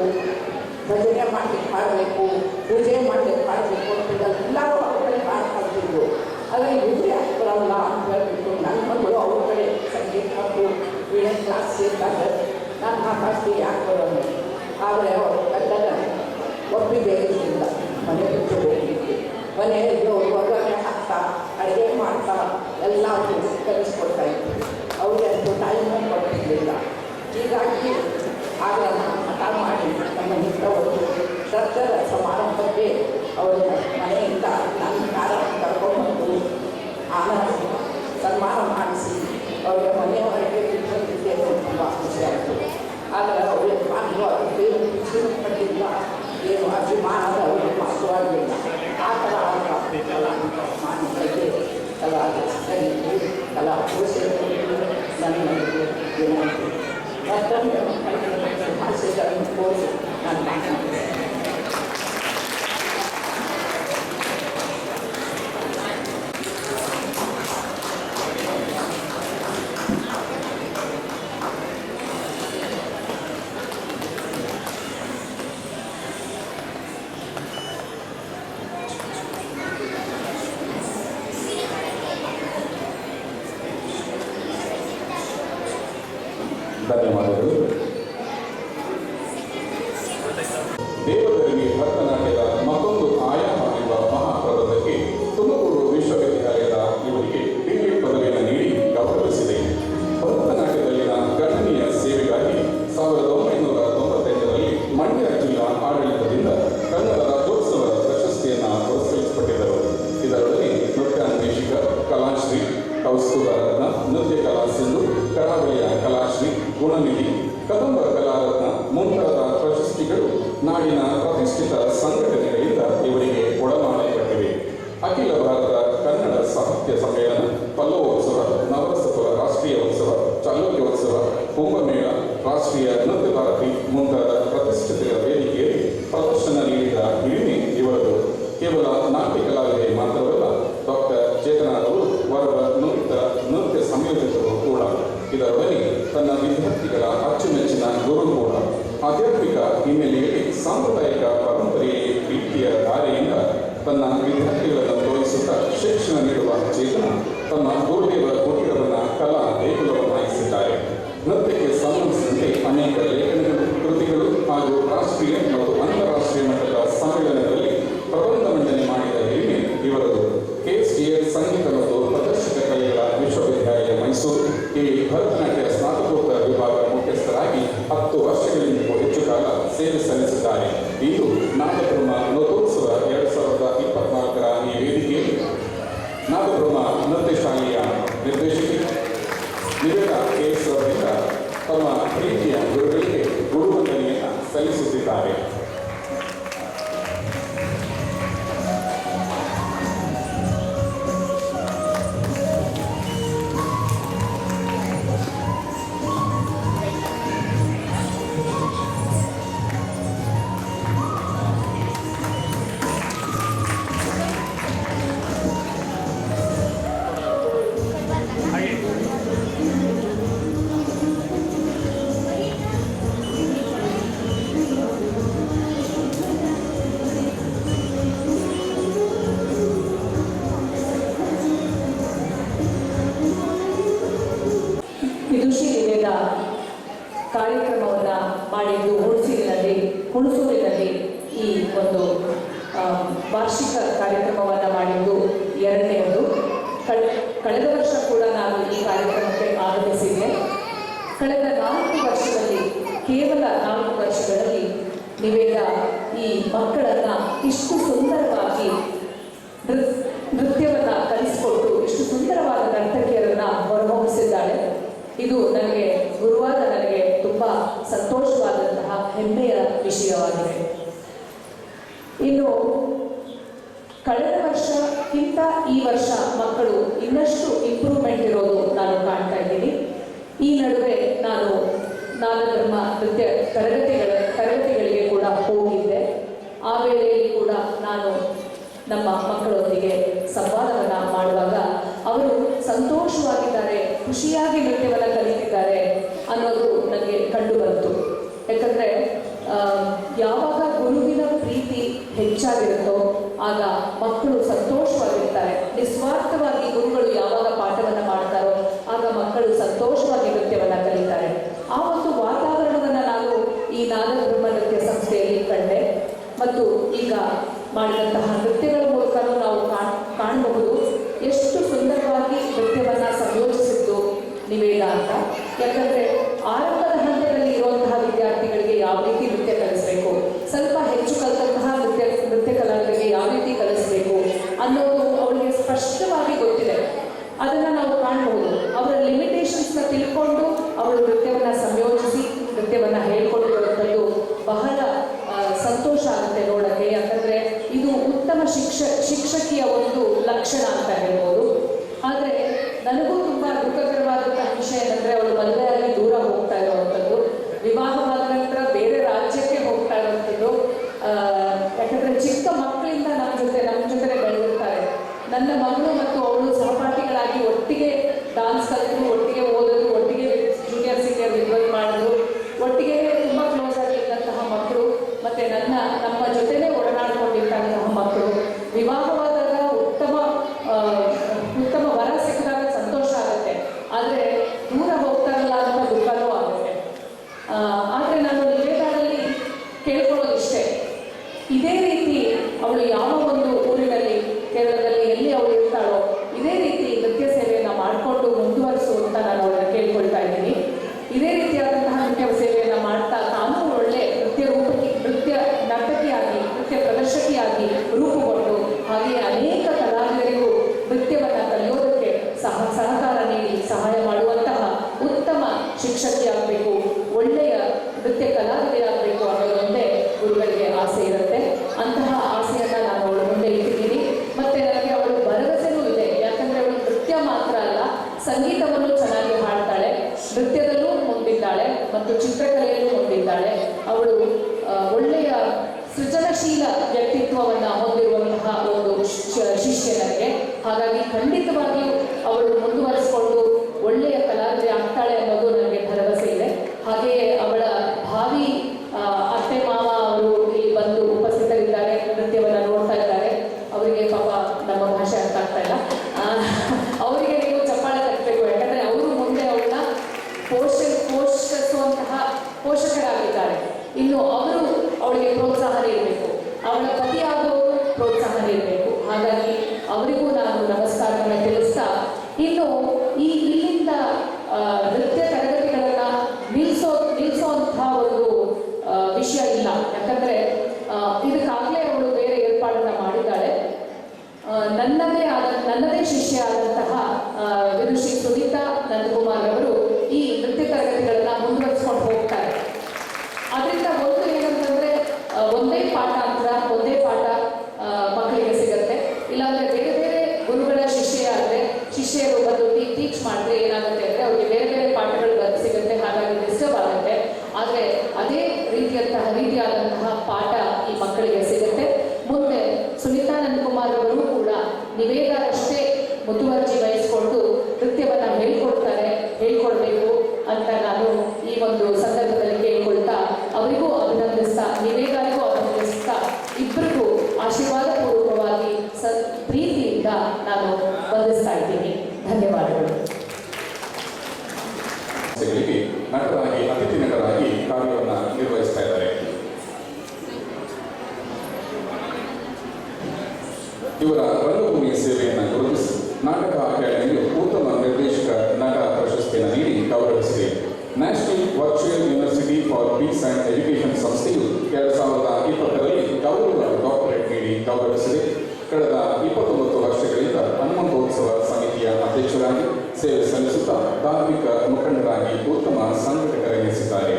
ಭಜನೆ ಮಾಡಲಿಕ್ಕೆ ಹಾಡಬೇಕು, ಪೂಜೆ ಮಾಡಲಿಕ್ಕೆ ಹಾಡಬೇಕು ಅಂತ ಎಲ್ಲರೂ ಅವ್ರ ಕಡೆ ಹಾಡು ಕಲ್ತಿದ್ರು. ಆದರೆ ಇವ್ರಿಗೆ ಬರಲ್ಲ ಅಂತ ಹೇಳ್ಬಿಟ್ಟು ನನ್ನ ಮಕ್ಕಳು ಅವ್ರ ಕಡೆ ಸಂಗೀತ ಮತ್ತು ವೀಣೆ ಕ್ಲಾಸ್ ಸೇರಿದಾಗ ನನ್ನ ಜಾಸ್ತಿ ಯಾಕೆ ಬರೋದು. ಆದರೆ ಅವರು ಗಂಡನ ಒಪ್ಪಿಗೆ ಇರಲಿಲ್ಲ. ಮನೆ ಬಿಟ್ಟು ಹೋಗಲಿಕ್ಕೆ ಮನೆಯಲ್ಲಿ ಒಗ್ಗರಣೆ ಹಾಕ್ತಾ ಅಡುಗೆ ಮಾಡ್ತಾ ಎಲ್ಲ ಕಲಿಸ್ಕೊಡ್ತಾ ಇದ್ರು. ಅವ್ರಿಗೆ ಅಷ್ಟು ಟೈಮು ಕೊಟ್ಟಿರಲಿಲ್ಲ. ಹೀಗಾಗಿ ಆಗ ಹಠ ಮಾಡಿ ನಮ್ಮ ಹಿತವರು ಶ್ರದ್ಧರ ಸಮಾರಂಭಕ್ಕೆ ಅವರ ಮನೆಯಿಂದ ನನ್ನ ಕಾರ ಕರ್ಕೊಂಡ್ಬಂದು ಆನಂದ ಸನ್ಮಾನ ಮಾಡಿಸಿ ಅವರಿಗೆ ಮನೆಯವರೆಗೆ ಬಿಟ್ಟಿದ್ದೆ ತುಂಬ ಖುಷಿಯಾಯಿತು. ಆದರೆ ಅವರಿಗೆ ಮಾನವ ಏನು ಖುಷಿ ಪಟ್ಟಿಲ್ಲ, ಏನು ಅಭಿಮಾನದ ಅವರಿಗೆ ಮಾತುವಾಗಿಲ್ಲ. ಆ ಥರ ಮಾನವರಿಗೆ ಕಲಾ ಕಲಾ ಪೋಷಕರು ನನ್ನ ವಿನಂತಿ. ಮತ್ತೊಮ್ಮೆ ಭಾಷೆಗಳನ್ನು ಕೋರಿ ನಾನು ಮಾತನಾಡ್ತೇನೆ. ಧನ್ಯವಾದಗಳು. ದೇವದರಿಗೆ ಭರತನಾಟ್ಯದ ಮತ್ತೊಂದು ಆಯಾಮ ಎಂಬ ಮಹಾಪ್ರಬಂಧಕ್ಕೆ ತುಮಕೂರು ವಿಶ್ವವಿದ್ಯಾಲಯದ ಇವರಿಗೆ ಡಿಗ್ರಿ ಪದವಿಯನ್ನು ನೀಡಿ ಗೌರವಿಸಿದೆ. ಭರತನಾಟ್ಯದಲ್ಲಿನ ಗಣನೀಯ ಸೇವೆಗಾಗಿ 1998ರಲ್ಲಿ ಮಂಡ್ಯ ಜಿಲ್ಲಾ ಆಡಳಿತದಿಂದ ಕನ್ನಡ ರಾಜ್ಯೋತ್ಸವ ಪ್ರಶಸ್ತಿಯನ್ನು ಪುರಸ್ಕರಿಸಲ್ಪಟ್ಟಿದ್ದರು. ಇದರಲ್ಲಿ ನೃತ್ಯಾನ್ವೇಷಿಕ ಕಲಾಶ್ರೀ, ಕೌಸ್ತುಭ ರತ್ನ, ನೃತ್ಯ ಕಲಾ ಸಿಂಧು, ಕರಾವಳಿಯ ಕಲಾಶ್ರೀ, ಗುಣನಿಧಿ, ಕದಂಬ ಕಲಾರತ್ನ ಮುಂತಾದ ಪ್ರಶಸ್ತಿಗಳು ನಾಡಿನ ಪ್ರತಿಷ್ಠಿತ ಸಂಘಟನೆಗಳಿಂದ ಇವರಿಗೆ ಒಳಮಾಡಲ್ಪಟ್ಟಿವೆ. ಅಖಿಲ ಭಾರತ ಕನ್ನಡ ಸಾಹಿತ್ಯ ಸಮ್ಮೇಳನ, ಪಲ್ಲವೋತ್ಸವ, ನವರಸಪುರ ರಾಷ್ಟ್ರೀಯ ಉತ್ಸವ, ಚಾಲುಕ್ಯೋತ್ಸವ, ಕುಂಭಮೇಳ, ರಾಷ್ಟ್ರೀಯ ನೃತ್ಯ ಭಾರತಿ ಮುಂತಾದ ಪ್ರತಿಷ್ಠಿತ ವೇದಿಕೆಯಲ್ಲಿ ಪ್ರದರ್ಶನ ನೀಡಿದ ಹಿರಿಮೆ ಇವರದು. ಕೇವಲ ನಾಟ್ಯ ಕಲಾವಿದೆ ಮಾತ್ರವಲ್ಲ, ಡಾಕ್ಟರ್ ಚೇತನಾರವರು ವರವ ನುರಿತ ನೃತ್ಯ ಸಂಯೋಜಕರು ಕೂಡ. ಇದರೊಡನೆ ತನ್ನ ವಿದ್ಯಾರ್ಥಿಗಳ ಅಚ್ಚುಮೆಚ್ಚಿನ ಗುರು ಕೂಡ. ಆಧ್ಯಾತ್ಮಿಕ ಹಿನ್ನೆಲೆಯಲ್ಲಿ ಸಾಂಪ್ರದಾಯಿಕ ಪರಂಪರೆಯಲ್ಲಿ ಪ್ರೀತಿಯ ಧಾರೆಯಿಂದ ತನ್ನ ವಿದ್ಯಾರ್ಥಿಗಳನ್ನು ತೋರಿಸುತ್ತಾ ಶಿಕ್ಷಣ ನೀಡುವ ಚೇತನ ತಮ್ಮ ಗುರುದೇವರ ಕುಟೀರವನ್ನು ಕಲಾ ದೇಗುಲವನ್ನಾಗಿಸಿದ್ದಾರೆ. ನೃತ್ಯಕ್ಕೆ ಸಂಬಂಧಿಸಿದಂತೆ ಅನೇಕ ಲೇಖನಗಳು, ಕೃತಿಗಳು ಹಾಗೂ ರಾಷ್ಟ್ರೀಯ ಮತ್ತು ಅಂತಾರಾಷ್ಟ್ರೀಯ ಮಟ್ಟದ ಸಮ್ಮೇಳನಗಳಲ್ಲಿ ಪ್ರಬಂಧ ಮಂಡನೆ ಮಾಡಿದ ಹಿರಿಮೆ ಇವರದು. KSDA ಸಂಗೀತ ಮತ್ತು ಪ್ರದರ್ಶಕ ಕಲೆಗಳ ವಿಶ್ವವಿದ್ಯಾಲಯ ಮೈಸೂರು ಈ ಭರತನಾಟ್ಯ ಸ್ನಾತಕೋತ್ತರ ವಿಭಾಗ ಮುಖ್ಯಸ್ಥರಾಗಿ 10 ವರ್ಷಗಳಿಗೂ ಹೆಚ್ಚು ಕಾಲ ಸೇವೆ ಸಲ್ಲಿಸಿದ್ದಾರೆ. ಇಂದು ನಾದಬ್ರಹ್ಮ ನೃತ್ಯೋತ್ಸವ 2024ರ ಈ ವೇದಿಕೆಯಲ್ಲಿ ನಾದಬ್ರಹ್ಮ ನೃತ್ಯ ಶಾಲೆಯ ನಿರ್ದೇಶಕಿ ನಿವೇದ KS ಅವರಿಂದ ತಮ್ಮ ಪ್ರೀತಿಯ ಗುರುಗಳಿಗೆ ಗುರುವಂದನೆಯನ್ನು ಸಲ್ಲಿಸುತ್ತಿದ್ದಾರೆ. ವಿದುಷಿ ನಿವೇದ ಕಾರ್ಯಕ್ರಮವನ್ನು ಮಾಡಿದ್ದು ಹುಣಸೂರಿನಲ್ಲಿ ಈ ಒಂದು ವಾರ್ಷಿಕ ಕಾರ್ಯಕ್ರಮವನ್ನು ಮಾಡಿದ್ದು ಎರಡನೆಯದು. ಕಳೆದ ವರ್ಷ ಕೂಡ ನಾನು ಈ ಕಾರ್ಯಕ್ರಮಕ್ಕೆ ಆಗಮಿಸಿದ್ದೆ. ಕಳೆದ 4 ವರ್ಷದಲ್ಲಿ, ಕೇವಲ 4 ವರ್ಷಗಳಲ್ಲಿ ನಿವೇದ ಈ ಮಕ್ಕಳನ್ನು ಇಷ್ಟು ಸುಂದರವಾಗಿ ನೃತ್ಯವನ್ನು ಕಲಿಸಿಕೊಟ್ಟು ಇಷ್ಟು ಸುಂದರವಾದ ನರ್ತಕಿಯರನ್ನು ಹೊರಹೊಮ್ಮಿಸಿದ್ದಾಳೆ. ಇದು ನನಗೆ ಗುರುವಾದ ನನಗೆ ತುಂಬ ಸಂತೋಷವಾದಂತಹ ಹೆಮ್ಮೆಯ ವಿಷಯವಾಗಿದೆ. ಇನ್ನು ಕಳೆದ ವರ್ಷಕ್ಕಿಂತ ಈ ವರ್ಷ ಮಕ್ಕಳು ಇನ್ನಷ್ಟು ಇಂಪ್ರೂವ್ಮೆಂಟ್ ಇರೋದು ನಾನು ಕಾಣ್ತಾ ಇದ್ದೀನಿ. ಈ ನಡುವೆ ನಾನು ನಾದಬ್ರಹ್ಮ ನೃತ್ಯ ತರಗತಿಗಳಿಗೆ ಕೂಡ ಹೋಗಿದ್ದೆ. ಆ ವೇಳೆಯಲ್ಲಿ ಕೂಡ ನಾನು ನಮ್ಮ ಮಕ್ಕಳೊಂದಿಗೆ ಸಂವಾದವನ್ನು ಮಾಡುವಾಗ ಅವರು ಸಂತೋಷವಾಗಿದ್ದಾರೆ, ಖುಷಿಯಾಗಿ ನೃತ್ಯವನ್ನು ಕಲಿತಿದ್ದಾರೆ ಅನ್ನೋದು ನನಗೆ ಕಂಡು ಬಂತು. ಯಾಕಂದರೆ ಯಾವಾಗ ಗುರುವಿನ ಪ್ರೀತಿ ಹೆಚ್ಚಾಗಿರುತ್ತೋ ಆಗ ಮಕ್ಕಳು ಸಂತೋಷವಾಗಿರ್ತಾರೆ. ನಿಸ್ವಾರ್ಥವಾಗಿ ಗುರುಗಳು ಯಾವಾಗ ಪಾಠವನ್ನು ಮಾಡ್ತಾರೋ ಆಗ ಮಕ್ಕಳು ಸಂತೋಷವಾಗಿ ನೃತ್ಯವನ್ನು ಕಲಿತಾರೆ. ಆ ಒಂದು ವಾತಾವರಣವನ್ನು ನಾನು ಈ ನಾದಬ್ರಹ್ಮ ನೃತ್ಯ ಸಂಸ್ಥೆಯಲ್ಲಿ ಕಂಡೆ. ಮತ್ತು ಈಗ ಮಾಡಿದಂತಹ ನೃತ್ಯಗಳ ಮೂಲಕನೂ ನಾವು ಕಾಣಬಹುದು ಎಷ್ಟು ಸುಂದರವಾಗಿ ನೃತ್ಯವನ್ನು ಸಂಯೋಜಿಸಿದ್ದು ನಿವೇದ ಅಂತ. ಯಾಕಂದರೆ ಆರಂಭದ ಹಂತದಲ್ಲಿ ಇರುವಂತಹ ವಿದ್ಯಾರ್ಥಿಗಳಿಗೆ ಯಾವ ರೀತಿ ನೃತ್ಯ ಕಲಿಸಬೇಕು, ಸ್ವಲ್ಪ ಹೆಚ್ಚು ಕಲಿತಂತಹ ನೃತ್ಯ ಕಲಾವಿದರಿಗೆ ಯಾವ ರೀತಿ ಕಲಿಸಬೇಕು ಅನ್ನೋದು ಅವರಿಗೆ ಸ್ಪಷ್ಟವಾಗಿ ಗೊತ್ತಿದೆ. ಅದನ್ನು ನಾವು ಕಾಣಬಹುದು. ಅವರ ಲಿಮಿಟೇಷನ್ಸ್ನ ತಿಳ್ಕೊಂಡು ಅವರು ನೃತ್ಯವನ್ನು ಸಂಯೋಜಿಸಿ ನೃತ್ಯವನ್ನು ಹೇಳ್ಕೊಟ್ಟಿರುವಂಥದ್ದು ಬಹಳ ಸಂತೋಷ ಆಗುತ್ತೆ ನೋಡೋಕ್ಕೆ. ಯಾಕಂದರೆ ಇದು ಉತ್ತಮ ಶಿಕ್ಷಕಿಯ ಒಂದು ಲಕ್ಷಣ ಅಂತ ಹೇಳ್ಬೋದು. ಆದರೆ ನನಗೂ ತುಂಬ ದುಃಖಕರವಾದಂತಹ ವಿಷಯ ಏನಂದರೆ ಅವಳು ಮದುವೆಯಾಗಿ ದೂರ ಶಿಕ್ಷಕಿಯಾಗಬೇಕು, ಒಳ್ಳೆಯ ನೃತ್ಯ ಕಲಾವಿದೆಯಾಗಬೇಕು ಅನ್ನೋದೊಂದೇ ಗುರುಗಳಿಗೆ ಆಸೆ ಇರುತ್ತೆ. ಅಂತಹ ಆಸೆಯನ್ನು ನಾನು ಅವಳ ಮುಂದೆ ಇಟ್ಟಿದ್ದೀನಿ. ಮತ್ತು ನನಗೆ ಅವಳು ಭರವಸೆನೂ ಇದೆ. ಯಾಕಂದರೆ ಅವಳು ನೃತ್ಯ ಮಾತ್ರ ಅಲ್ಲ, ಸಂಗೀತವನ್ನು ಚೆನ್ನಾಗಿ ಹಾಡ್ತಾಳೆ, ನೃತ್ಯದಲ್ಲೂ ಮುಂದಿದ್ದಾಳೆ ಮತ್ತು ಚಿತ್ರಕಲೆಯಲ್ಲೂ ಮುಂದಿದ್ದಾಳೆ. ಅವಳು ಒಳ್ಳೆಯ ಸೃಜನಶೀಲ ವ್ಯಕ್ತಿತ್ವವನ್ನು ಹೊಂದಿರುವಂತಹ ಒಂದು ಶಿಷ್ಯ ನನಗೆ. ಹಾಗಾಗಿ ಖಂಡಿತವಾಗಿಯೂ ಅವಳು ಮುಂದುವರಿಸಿಕೊಂಡು ಒಳ್ಳೆಯ ಕಲಾವಿದೆ ಆಗ್ತಾಳೆ ಅನ್ನೋದು ನನಗೆ ಭರವಸೆ ಇದೆ. ಹಾಗೆಯೇ ಅವಳ ಭಾವಿ ಅತ್ತೆ ಮಾವ ಅವರು ಇಲ್ಲಿ ಬಂದು ಉಪಸ್ಥಿತರಿದ್ದಾರೆ, ನೃತ್ಯವನ್ನು ನೋಡ್ತಾ ಇದ್ದಾರೆ. ಅವರಿಗೆ ಪಾಪ ನಮ್ಮ ಭಾಷೆ ಅರ್ಥ ಆಗ್ತಾ ಇಲ್ಲ, ಅವರಿಗೆ ನೀವು ಚಪ್ಪಾಳೆ ತಟ್ಟಬೇಕು. ಯಾಕಂದರೆ ಅವರು ಮುಂದೆ ಅವಳನ್ನ ಪೋಷಿಸುವಂತಹ ಪೋಷಕರಾಗಿದ್ದಾರೆ. ಇನ್ನು ಅವರು ಅವಳಿಗೆ ಪ್ರೋತ್ಸಾಹ ನೀಡಬೇಕು, ಅವಳ ಪತಿಯಾಗುವವರು ಪ್ರೋತ್ಸಾಹ ನೀಡಬೇಕು. ಹಾಗಾಗಿ ಅವರಿಗೂ ನಾನು ನಮಸ್ಕಾರವನ್ನು ತಿಳಿಸ್ತಾ, ಇನ್ನು ಇಲ್ಲಿಂದ ನೃತ್ಯ ತರಗತಿಗಳನ್ನು ನಿಲ್ಲಿಸೋಂಥ ಒಂದು ವಿಷಯ ಇಲ್ಲ. ಯಾಕಂದರೆ ಇದಕ್ಕಾಗಲೇ ಅವಳು ಬೇರೆ ಏರ್ಪಾಡನ್ನು ಮಾಡಿದ್ದಾಳೆ. ನನ್ನದೇ ಶಿಷ್ಯ ಆದಂತಹ ವಿದುಷಿ ಸುನೀತಾ ನಂದಕುಮಾರ್ ಅವರು ಈ ನೃತ್ಯ ತರಗತಿಗಳನ್ನು ಮುಂದುವರಿಸ್ಕೊಂಡು ಹೋಗ್ತಾರೆ. ಅದರಿಂದ ಒಂದು ಏನಂತಂದರೆ ಒಂದೇ ಪಾಠ ಮಕ್ಕಳಿಗೆ ಸಿಗುತ್ತೆ. ಇಲ್ಲಾಂದರೆ ಬೇರೆ ಬೇರೆ ಗುರುಗಳ ಶಿಷ್ಯರು ಬಂದು ಟೀಚ್ ಮಾಡಿದ್ರೆ ಏನಾಗುತ್ತೆ ಅಂದರೆ ಅವರಿಗೆ ಬೇರೆ ಬೇರೆ ಪಾಠಗಳು ಸಿಗುತ್ತೆ. ಹಾಗಾಗಿ ಡಿಸ್ಟರ್ಬ್ ಆಗುತ್ತೆ. ಆದರೆ ಅದೇ ರೀತಿಯಾದಂತಹ ಪಾಠ ಈ ಮಕ್ಕಳಿಗೆ ಸಿಗುತ್ತೆ. ಮುಂದೆ ಸುನೀತಾ ನಂದಕುಮಾರ್ ಅವರು ಕೂಡ ನಿವೇದಾರಷ್ಟೇ ಮುತುವರ್ಜಿ ವಹಿಸಿಕೊಂಡು ನೃತ್ಯವನ್ನು ಹೇಳ್ಕೊಡ್ಬೇಕು ಅಂತ ನಾನು ಈ ಒಂದು ಸಂದರ್ಭದಲ್ಲಿ ಕೇಳ್ಕೊಳ್ತಾ, ಅವರಿಗೂ ಅಭಿನಂದಿಸ್ತಾ, ನಿವೇದಾರಿಗೂ ಅಭಿನಂದಿಸ್ತಾ, ಇಬ್ಬರಿಗೂ ಆಶೀರ್ವಾದ ಪೂರ್ವಕವಾಗಿ ಪ್ರೀತಿಯಿಂದ ನಾನು ವಂದಿಸ್ತಾ ಇದ್ದೀನಿ. ಧನ್ಯವಾದಗಳು. ನಟರಾಗಿ ಅತಿಥಿ ನಟರಾಗಿ ಕಾರ್ಯವನ್ನು ನಿರ್ವಹಿಸ್ತಾ ಇದ್ದಾರೆ. ಇವರ ರಂಗಭೂಮಿ ಸೇವೆಯನ್ನು ಗುರುತಿಸಿ ನಾಟಕ ಅಕಾಡೆಮಿಯು ಉತ್ತಮ ನಿರ್ದೇಶಕ ನಟ ಪ್ರಶಸ್ತಿಯನ್ನು ನೀಡಿ ಗೌರವಿಸಿದೆ. National virtual university for peace and education ಸಂಸ್ಥೆಯು 2020ರಲ್ಲಿ ಗೌರವ ಡಾಕ್ಟರೇಟ್ ನೀಡಿ ಗೌರವಿಸಿದೆ. ಕಳೆದ 29 ವರ್ಷಗಳಿಂದ ಹನುಮಂತೋತ್ಸವ ಸಮಿತಿಯ ಅಧ್ಯಕ್ಷರಾಗಿ ಸೇವೆ ಸಲ್ಲಿಸುತ್ತಾ ಧಾರ್ಮಿಕ ಮುಖಂಡರಾಗಿ ಉತ್ತಮ ಸಂಘಟಕರೆನಿಸಿದ್ದಾರೆ.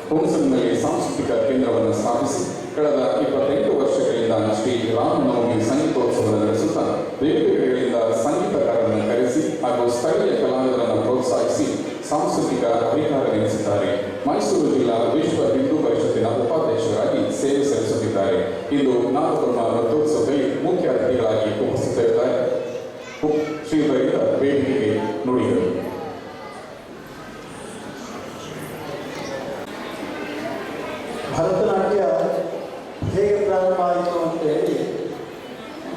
ಹುಣಸೂರಿನಲ್ಲಿ ಸಾಂಸ್ಕೃತಿಕ ಕೇಂದ್ರವನ್ನು ಸ್ಥಾಪಿಸಿ ಕಳೆದ 28 ವರ್ಷಗಳಿಂದ ಶ್ರೀ ರಾಮನವಮಿ ಸಂಗೀತೋತ್ಸವ ನಡೆಸುತ್ತಾ ವಿವಿಧ ಕಡೆಗಳಿಂದ ಸಂಗೀತಕಾರರನ್ನು ಕರೆಸಿ ಹಾಗೂ ಸ್ಥಳೀಯ ಕಲಾವಿದರನ್ನು ಪ್ರೋತ್ಸಾಹಿಸಿ ಸಾಂಸ್ಕೃತಿಕ ಅಧಿಕಾರವೆನಿಸಿದ್ದಾರೆ. ಮೈಸೂರು ಜಿಲ್ಲಾ ವಿಶ್ವ ಹಿಂದೂ ಪರಿಷತ್ತಿನ ಉಪಾಧ್ಯಕ್ಷರಾಗಿ ಸೇವೆ ಸಲ್ಲಿಸುತ್ತಿದ್ದಾರೆ. ಇಂದು ನಾಗಬ್ರಹ್ಮ ರಥೋತ್ಸವದಲ್ಲಿ ಮುಖ್ಯ ಅತಿಥಿಗಳಾಗಿ ಉಪಸ್ಥಿತರಿದ್ದಾರೆ. ಶ್ರೀಧರಿಂದ ವೇದಿಕೆಗೆ ನುಡಿದರು. ಭರತನಾಟ್ಯ ಹೇಗೆ ಪ್ರಾರಂಭ ಆಯಿತು ಅಂತ ಹೇಳಿ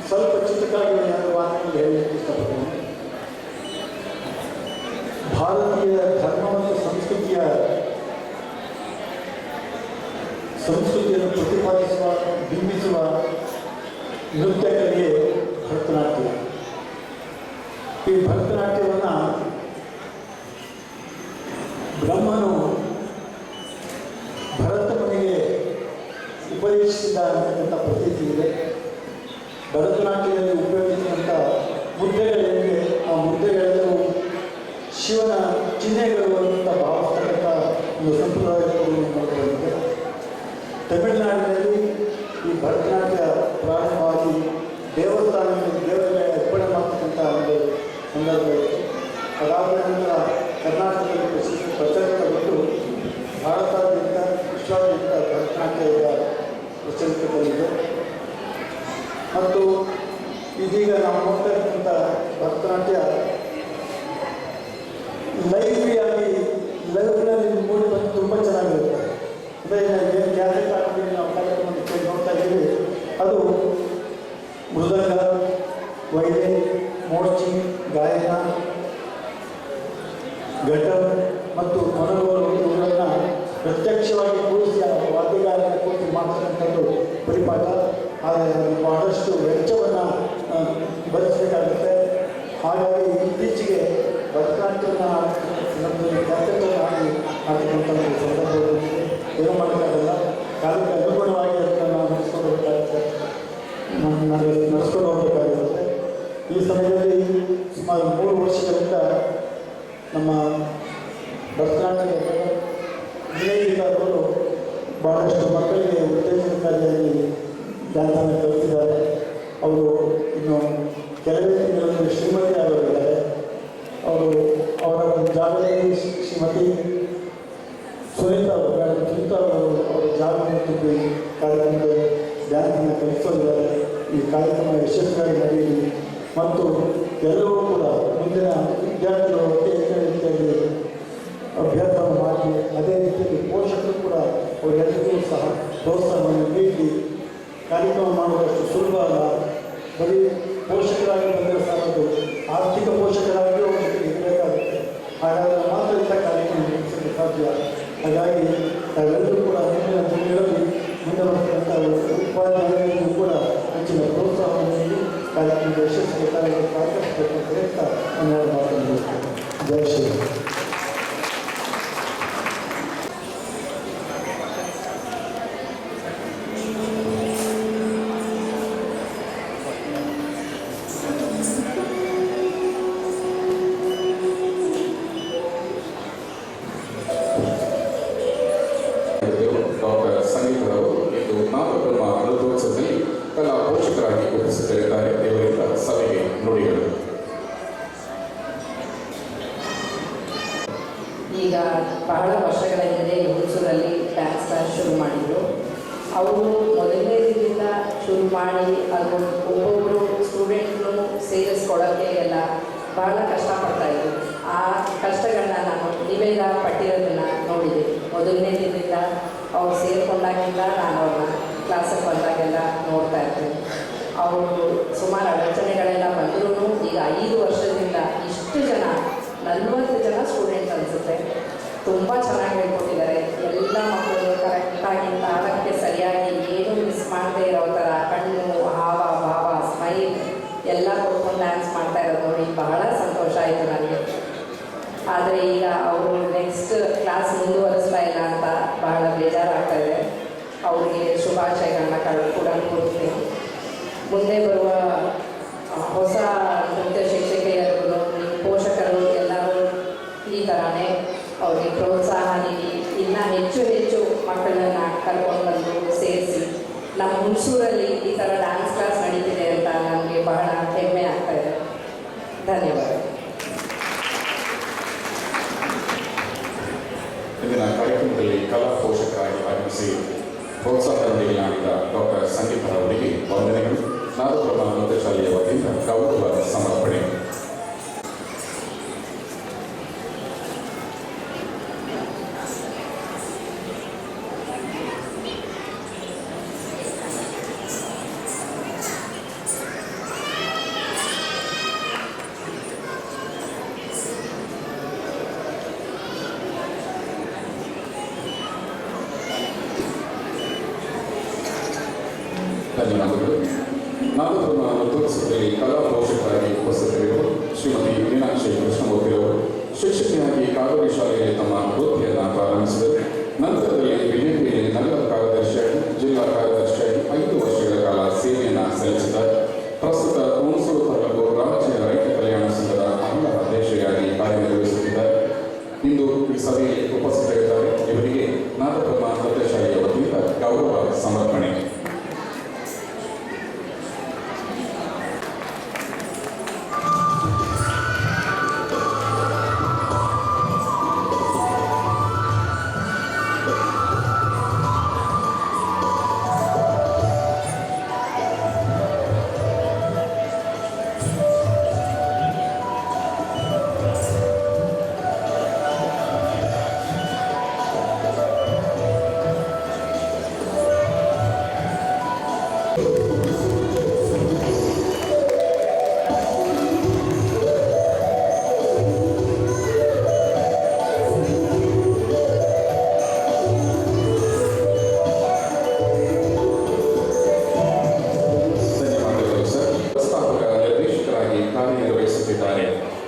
ಸ್ವಲ್ಪ ಚಿತ್ರಕಾಗಿ ಮಾತುಗಳು ಹೇಳಲಿಕ್ಕೆ ಇಷ್ಟಪಡ್ತೇನೆ. ಭಾರತೀಯ ಧರ್ಮ ಮತ್ತು ಸಂಸ್ಕೃತಿಯನ್ನು ಪ್ರತಿಪಾದಿಸುವ ಬಿಂಬಿಸುವ ನೃತ್ಯ ಕಲೆಯೇ ಭರತನಾಟ್ಯ. ಈ ಭರತನಾಟ್ಯವನ್ನು ಬ್ರಹ್ಮನು ಭರತ ಮುನಿಗೆ ಉಪದೇಶಿಸಿದ ಅಂತಕ್ಕಂಥ ಪ್ರತೀತಿ ಇದೆ. ಭರತನಾಟ್ಯದಲ್ಲಿ ಉಪಯೋಗಿಸಿದಂಥ ಮುದ್ರೆಗಳೇನಿವೆ ಆ ಮುದ್ರೆಗಳೆಲ್ಲವೂ ಶಿವನ ಚಿಹ್ನೆಗಳು ಅಂತ ಭಾವಿಸ್ತಕ್ಕಂಥ ಒಂದು ಸಂಪ್ರದಾಯವನ್ನು ನೋಡಬಹುದು. ತಮಿಳುನಾಡಿನಲ್ಲಿ ಈ ಭರತನಾಟ್ಯ ಪ್ರಾರಂಭವಾಗಿ ದೇವಸ್ಥಾನಗಳಲ್ಲಿ ದೇವರಿಗೆ ಅರ್ಪಣೆ ಮಾಡ್ತಕ್ಕಂಥ ಒಂದು ಸಂದರ್ಭ ಇತ್ತು. ಅದಾದ ನಂತರ ಕರ್ನಾಟಕದಲ್ಲಿ ಪ್ರಚಲಿತಗೊಂಡು ಭಾರತಾದ್ಯಂತ ವಿಶ್ವಾದ್ಯಂತ ಭರತನಾಟ್ಯ ಈಗ ಪ್ರಚಲಿತದಲ್ಲಿದೆ. ಮತ್ತು ಇದೀಗ ನಾವು ನೋಡ್ತಾ ಇರ್ತಕ್ಕಂಥ ಭರತನಾಟ್ಯ ಲೈವ್ನಲ್ಲಿ ಮೂಡಿ ಬಂದು ತುಂಬ ಚೆನ್ನಾಗಿರುತ್ತೆ. ಅಂದರೆ ಏನು ಕ್ಯಾಸೆಟ್ ಹಾಕಿ ನಾವು ಕಾರ್ಯಕ್ರಮ ನೋಡ್ತಾ ಇದ್ದೀವಿ, ಅದು ಮೃದಂಗ, ವೈಲಿನ್, ಮೋರ್ಚಿ, ಗಾಯನ, ಘಟ ಮತ್ತು ಮನೋಹರ ಇವುಗಳನ್ನು ಪ್ರತ್ಯಕ್ಷವಾಗಿ ಕೂರಿಸಿ ವಾದ್ಯಗಾರನ ಕೂರಿಸಿ ಮಾಡ್ತಕ್ಕಂಥದ್ದು ಪರಿಪಾಠ. ಆದರೆ ಬಹಳಷ್ಟು ವೆಚ್ಚವನ್ನು ಭರಿಸಬೇಕಾಗುತ್ತೆ. ಹಾಗಾಗಿ ಇತ್ತೀಚೆಗೆ ಭರತನಾಟ್ಯವನ್ನು ನಮ್ಮಲ್ಲಿ ಕ್ಯಾಸೆಟನ್ನು ಆಗಿ ಮಾಡ್ತಕ್ಕಂಥ ಒಂದು ಸಂದರ್ಭದಲ್ಲಿ ಏನೂ ಮಾಡೋಕ್ಕಾಗಲ್ಲ. ಕಾಲಕ್ಕೆ ಅನುಗುಣವಾಗಿ ಅದನ್ನು ನಾವು ನಡೆಸ್ಕೊಂಡು ಹೋಗಬೇಕಾಗಿರುತ್ತೆ. ಈ ಸಮಯದಲ್ಲಿ ಸುಮಾರು 3 ವರ್ಷಗಳಿಂದ ನಮ್ಮ ಭರತನಾಟ್ಯ ವಿನಯ್ ಬಹಳಷ್ಟು ಮಕ್ಕಳಿಗೆ ಉತ್ತೇಜನಕಾರಿಯಾಗಿ ಡ್ಯಾನ್ಸನ್ನು ಕಲಿತಿದ್ದಾರೆ. ಅವರು ಇನ್ನು ಕೆಲವೇ ತಿಂಗಳಲ್ಲಿ ಶ್ರೀಮತಿ ಆಗಿದ್ದಾರೆ. ಅವರ ಒಂದು ಜಾಗದಲ್ಲಿ ಶ್ರೀಮತಿ ಸುನೀತಾ ಅವರು ಅವರ ಜಾಗವನ್ನು ತುಂಬಿ ಕಾರ್ಯಕ್ರಮದ ಡ್ಯಾನ್ಸನ್ನು ಕಲಿಸೋದಿದ್ದಾರೆ. ಈ ಕಾರ್ಯಕ್ರಮ ಯಶಸ್ವಿಯಾಗಿ ನಡೆಯಲಿ ಮತ್ತು ಎಲ್ಲರೂ ಕೂಡ ಮುಂದಿನ ವಿದ್ಯಾರ್ಥಿಗಳು ಒಟ್ಟೆ ರೀತಿಯಲ್ಲಿ ಅಭ್ಯಾಸವನ್ನು ಮಾಡಿ ಅದೇ ರೀತಿಯಲ್ಲಿ ಪೋಷಕರು ಕೂಡ ಅವರೆಲ್ಲರಿಗೂ ಸಹ ಪ್ರೋತ್ಸಾಹವನ್ನು ನೀಡಿ ಕಾರ್ಯಕ್ರಮ ಮಾಡುವುದಷ್ಟು ಸುಲಭ ಅಲ್ಲ. ಬರೀ ಪೋಷಕರಾಗಿ ಬಂದರೆ ಸಾಲದು, ಆರ್ಥಿಕ ಪೋಷಕರಾಗಿಯೂ ಅವರಿಗೆ ಇರಬೇಕಾಗುತ್ತೆ. ಹಾಗಾದರೆ ಮಾತ್ರ ಇಂಥ ಕಾರ್ಯಕ್ರಮ ನಡೆಸಲು ಸಾಧ್ಯ. ಹಾಗಾಗಿ ನಾವೆಲ್ಲರೂ ಕೂಡ ಮುಂದಿನ ದಿನಗಳಲ್ಲಿ ಮುಂದೆ ಬರ್ತಕ್ಕಂಥ ಉತ್ಪಾದನೆಗಳಿಗೂ ಕೂಡ ಹೆಚ್ಚಿನ ಪ್ರೋತ್ಸಾಹವನ್ನು ನೀಡಿ ಕಾರ್ಯಕ್ರಮದ ಯಶಸ್ಸಿಗೆ ಕಾರ್ಯಕ್ರಮ ಹೇಳ್ತಾ ನಾನು ಮಾತನಾಡುತ್ತೇನೆ. ಜೈ ಶ್ರೀ ಡಾಕ್ಟರ್ ಸಂಗೀತರವರು ಇಂದು ನಾಮಕರ್ಮ ಅಮೃತೋತ್ಸವದಲ್ಲಿ ಕಲಾ ಪೋಷಕರಾಗಿ ಉಪಸ್ಥಿತರಿದ್ದಾರೆ. ಇವರಿಂದ ಸಭೆಗೆ ನುಡಿಗಳು. ಈಗ ಬಹಳ ವರ್ಷಗಳ ಹಿಂದೆ ಹುಣಸೂರಲ್ಲಿ ಡ್ಯಾನ್ಸ್ ಕ್ಲಾಸ್ ಶುರು ಮಾಡಿದರು. ಅವರು ಮೊದಲನೇ ದಿನದಿಂದ ಶುರು ಮಾಡಿ ಅದು ಒಬ್ಬೊಬ್ಬರು ಸ್ಟೂಡೆಂಟ್ನು ಸೇರಿಸ್ಕೊಳ್ಳೋಕ್ಕೆ ಎಲ್ಲ ಬಹಳ ಕಷ್ಟಪಡ್ತಾಯಿದ್ರು. ಆ ಕಷ್ಟಗಳನ್ನ ನಾನು ನಿವೇದ ಪಟ್ಟಿರೋದನ್ನು ನೋಡಿದೆ. ಮೊದಲನೇ ದಿನದಿಂದ ಅವ್ರು ಸೇರಿಕೊಂಡಾಗಿಂದ ನಾನು ಅವ್ರನ್ನ ಕ್ಲಾಸಿಗೆ ಬಂದಾಗೆಲ್ಲ ನೋಡ್ತಾ ಇರ್ತೀನಿ. ಅವರು ಸುಮಾರು ಅಡಚಣೆಗಳೆಲ್ಲ ಬಂದರೂ ಈಗ 5 ವರ್ಷದಿಂದ ಇಷ್ಟು ಜನ 40 ಜನ ಸ್ಟೂಡೆಂಟ್ಸ್ ಅನಿಸುತ್ತೆ ತುಂಬ ಚೆನ್ನಾಗಿ ಹೇಳ್ಕೊಟ್ಟಿದ್ದಾರೆ. ಎಲ್ಲ ಮಕ್ಕಳು ಕರೆಕ್ಟಾಗಿ ತಾಳಕ್ಕೆ ಸರಿಯಾಗಿ ಏನೂ ಮಿಸ್ ಮಾಡದೇ ಇರೋ ಥರ ಕಣ್ಣು, ಹಾವ ಭಾವ, ಸ್ಮೈಲ್ ಎಲ್ಲ ಕೊಡ್ಕೊಂಡು ಡ್ಯಾನ್ಸ್ ಮಾಡ್ತಾ ಇರೋದು ನೋಡಿ ಬಹಳ ಸಂತೋಷ ಆಯಿತು ನನಗೆ. ಆದರೆ ಈಗ ಅವರು ನೆಕ್ಸ್ಟ್ ಕ್ಲಾಸ್ ಮುಂದುವರಿಸ್ತಾ ಇಲ್ಲ ಅಂತ ಬಹಳ ಬೇಜಾರಾಗ್ತಾ ಇದೆ. ಅವರಿಗೆ ಶುಭಾಶಯಗಳನ್ನ ಕೂಡ ಕೊಡ್ತೀನಿ. ಮುಂದೆ ಬರುವ ಹೊಸ ನೃತ್ಯ ಶಿಕ್ಷಕಿಯರು, ಪೋಷಕರು ಎಲ್ಲರೂ ಈ ಥರನೇ ಅವ್ರಿಗೆ ಪ್ರೋತ್ಸಾಹ ನೀಡಿ ಇನ್ನೂ ಹೆಚ್ಚು ಹೆಚ್ಚು ಮಕ್ಕಳನ್ನ ಕರ್ಕೊಂಡು ಬಂದು ಸೇರಿಸಿ ನಮ್ಮ ಹುಣಸೂರಲ್ಲಿ ಈ ಥರ ಡ್ಯಾನ್ಸ್ ಕ್ಲಾಸ್ ನಡೀತಿದೆ ಅಂತ ನನಗೆ ಬಹಳ ಹೆಮ್ಮೆ ಆಗ್ತಾ ಇದೆ. ಧನ್ಯವಾದ. ಇಂದಿನ ಕಾರ್ಯಕ್ರಮದಲ್ಲಿ ಕಲಾ ಪೋಷಕರಾಗಿ ಆಗಮಿಸಿ ಪ್ರೋತ್ಸಾಹ ನೀಡಲಾಗಿದ್ದ ಡಾಕ್ಟರ್ ಸಂಗೀತರವರಿಗೆ ವಂದನೆಗಳು. ನಾದಬ್ರಹ್ಮ ನೃತ್ಯ ಶಾಲೆಯ ವತಿಯಿಂದ ಗೌರವ ಸಮರ್ಪಣೆ. ಧನ್ಯವಾದಗಳು. ನಾದಬ್ರಹ್ಮ ನೃತ್ಯೋತ್ಸವದಲ್ಲಿ ಕಲಾ ಪೋಷಕರಾಗಿ ಉಪಸ್ಥಿತರಿರುವ ಶ್ರೀಮತಿ ಮೀನಾಕ್ಷಿ ಕೃಷ್ಣಮೂರ್ತಿಯವರು ಶಿಕ್ಷಕಿಯಾಗಿ ಕಾವೇರಿ ಶಾಲೆಯಲ್ಲಿ ತಮ್ಮ ವೃತ್ತಿಯನ್ನು ಪ್ರಾರಂಭಿಸಿದರು. ನಂತರದಲ್ಲಿ ಬಿಜೆಪಿಯಲ್ಲಿ ನಗರ ಕಾರ್ಯದರ್ಶಿಯಾಗಿ, ಜಿಲ್ಲಾ ಕಾರ್ಯದರ್ಶಿಯಾಗಿ 5 ವರ್ಷಗಳ ಕಾಲ ಸೇವೆಯನ್ನು ಸಲ್ಲಿಸಿದ್ದಾರೆ. ಪ್ರಸ್ತುತ ಹುಣಸೂರು ತಾಲೂಕು ರಾಜ್ಯ ರೈತ ಕಲ್ಯಾಣ ಸಂಘದ ಮಹಿಳಾ ಅಧ್ಯಕ್ಷೆಯಾಗಿ ಕಾರ್ಯನಿರ್ವಹಿಸುತ್ತಿದ್ದಾರೆ. ಇಂದು ಈ ಸಭೆಯಲ್ಲಿ ಉಪಸ್ಥಿತರಿದ್ದಾರೆ. ಇವರಿಗೆ ನಾದಬ್ರಹ್ಮ ನೃತ್ಯ ಶಾಲೆಯ ವತಿಯಿಂದ ಗೌರವ ಸಮರ್ಪಣೆ.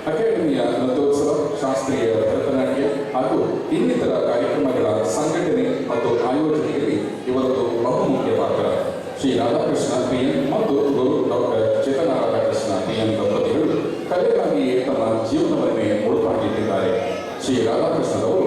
ಅಕಾಡೆಮಿಯ ನೃತ್ಯೋತ್ಸವ, ಶಾಸ್ತ್ರೀಯ ಭರತನಾಟ್ಯ ಹಾಗೂ ಇನ್ನಿತರ ಕಾರ್ಯಕ್ರಮಗಳ ಸಂಘಟನೆ ಮತ್ತು ಆಯೋಜನೆಯಲ್ಲಿ ಇವರದು ಬಹುಮುಖ್ಯ ಪಾತ್ರ. ಶ್ರೀ ರಾಧಾಕೃಷ್ಣ PN ಮತ್ತು ಗುರು ಡಾಕ್ಟರ್ ಚೇತನ ರಾಧಾಕೃಷ್ಣ PN ದಂಪತಿಗಳು ಕಲೆಗಾಗಿಯೇ ತಮ್ಮ ಜೀವನವನ್ನೇ ಮುಡುಪಾಗಿಟ್ಟಿದ್ದಾರೆ. ಶ್ರೀ ರಾಧಾಕೃಷ್ಣರವರು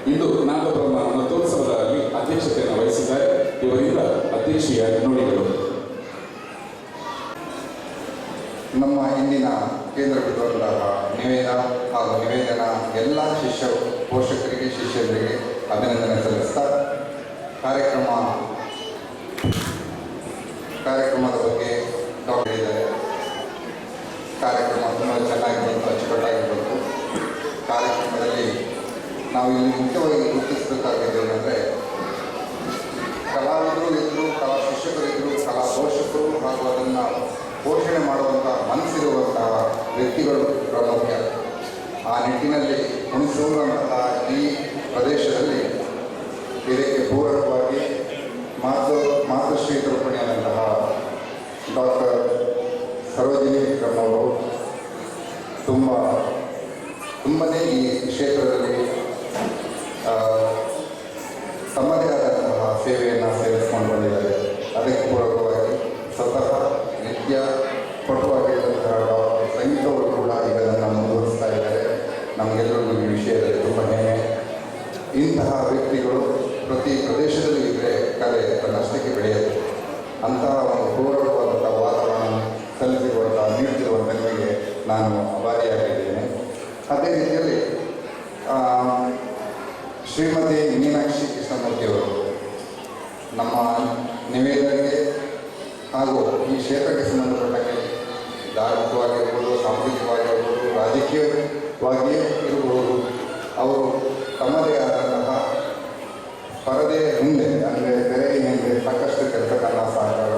ಇಂದು ನಾಗಬ್ರಹ್ಮ ರಥೋತ್ಸವದಲ್ಲಿ ಅಧ್ಯಕ್ಷತೆಯನ್ನು ವಹಿಸಿದ್ದಾರೆ. ಇವರಿಂದ ಅಧ್ಯಕ್ಷೀಯ ನುಡಿಗಳು. ನಮ್ಮ ಇಂದಿನ ಕೇಂದ್ರ ಬಿಡುವಂತಹ ನಿವೇದನ ಎಲ್ಲ ಪೋಷಕರಿಗೆ ಶಿಷ್ಯರಿಗೆ ಅಭಿನಂದನೆ ಸಲ್ಲಿಸ್ತಾ ಕಾರ್ಯಕ್ರಮದ ಬಗ್ಗೆ ಡಾಕ್ಟರ್ ಹೇಳಿದ್ದಾರೆ. ಕಾರ್ಯಕ್ರಮ ತುಂಬ ಚೆನ್ನಾಗಿ ಬಂತು, ಅಚ್ಚುಕಟ್ಟಾಗಿ ಬಂತು. ಕಾರ್ಯಕ್ರಮದಲ್ಲಿ ನಾವು ಇಲ್ಲಿ ಮುಖ್ಯವಾಗಿ ಗುರುತಿಸಬೇಕಾಗಿದೆ ಅಂದರೆ ಕಲಾವಿದರು ಇದ್ದರು, ಕಲಾ ಶಿಕ್ಷಕರು ಇದ್ದರು, ಕಲಾ ಪೋಷಕರು ಹಾಗೂ ಅದನ್ನು ಪೋಷಣೆ ಮಾಡುವಂಥ ಮನಸ್ಸಿರುವಂತಹ ವ್ಯಕ್ತಿಗಳು ಪ್ರಾಮುಖ್ಯ. ಆ ನಿಟ್ಟಿನಲ್ಲಿ ಹುಣಸೂರಂತಹ ಈ ಪ್ರದೇಶದಲ್ಲಿ ಇದಕ್ಕೆ ಪೂರಕವಾಗಿ ಮಾತೃಶ್ರೀ ತೃಪಣಿಯಾದಂತಹ ಡಾಕ್ಟರ್ ಸರೋಜಿನಿ ವಿಕ್ರಮವರು ತುಂಬನೇ ಈ ಕ್ಷೇತ್ರದಲ್ಲಿ ತಮ್ಮದೇ ಆದಂತಹ ಸೇವೆಯನ್ನು ಸೇವಿಸ್ಕೊಂಡು ಬಂದಿದ್ದಾರೆ. ಅದಕ್ಕೆ ಪೂರಕವಾಗಿ ಸ್ವತಃ ನಿತ್ಯ ಪಟುವಾಗಿದ್ದಂತಹ ಡಾಕ್ಟರ್ ಸಂಗೀತವರು ಕೂಡ ಇದನ್ನು ಮುಂದುವರಿಸ್ತಾ ಇದ್ದಾರೆ. ನಮಗೆಲ್ಲರಿಗೂ ಈ ವಿಷಯದಲ್ಲಿ ತುಂಬ ಹೆಮ್ಮೆ. ಇಂತಹ ವ್ಯಕ್ತಿಗಳು ಪ್ರತಿ ಪ್ರದೇಶದಲ್ಲೂ ಇದ್ದರೆ ಕಲೆ ತನ್ನಷ್ಟಕ್ಕೆ ಬೆಳೆಯುತ್ತೆ. ಅಂತಹ ಒಂದು ಪೂರಕವಾದಂಥ ವಾತಾವರಣ ನೀಡುತ್ತಿರುವಂಥ ನಿಮಗೆ ನಾನು ಅಭಾರಿಯಾಗಿದ್ದೇನೆ. ಅದೇ ರೀತಿಯಲ್ಲಿ ಶ್ರೀಮತಿ ಮೀನಾಕ್ಷಿ ಕೃಷ್ಣಮೂರ್ತಿಯವರು ನಮ್ಮ ನಿವೇದನೆಗೆ ಹಾಗೂ ಈ ಕ್ಷೇತ್ರಕ್ಕೆ ಸಂಬಂಧಪಟ್ಟಂಗೆ ಧಾರ್ಮಿಕವಾಗಿರ್ಬೋದು, ಸಾಂಸ್ಕೃತಿಕವಾಗಿರ್ಬೋದು, ರಾಜಕೀಯವಾಗಿ ಇರಬಹುದು, ಅವರು ತಮ್ಮದೇ ಆದಂತಹ ಪರದೆ ಮುಂದೆ ಅಂದರೆ ತೆರೆಯ ಹಿಂದೆ ಸಾಕಷ್ಟು ಕೆಲಸಗಳನ್ನು ಸಹಕಾರ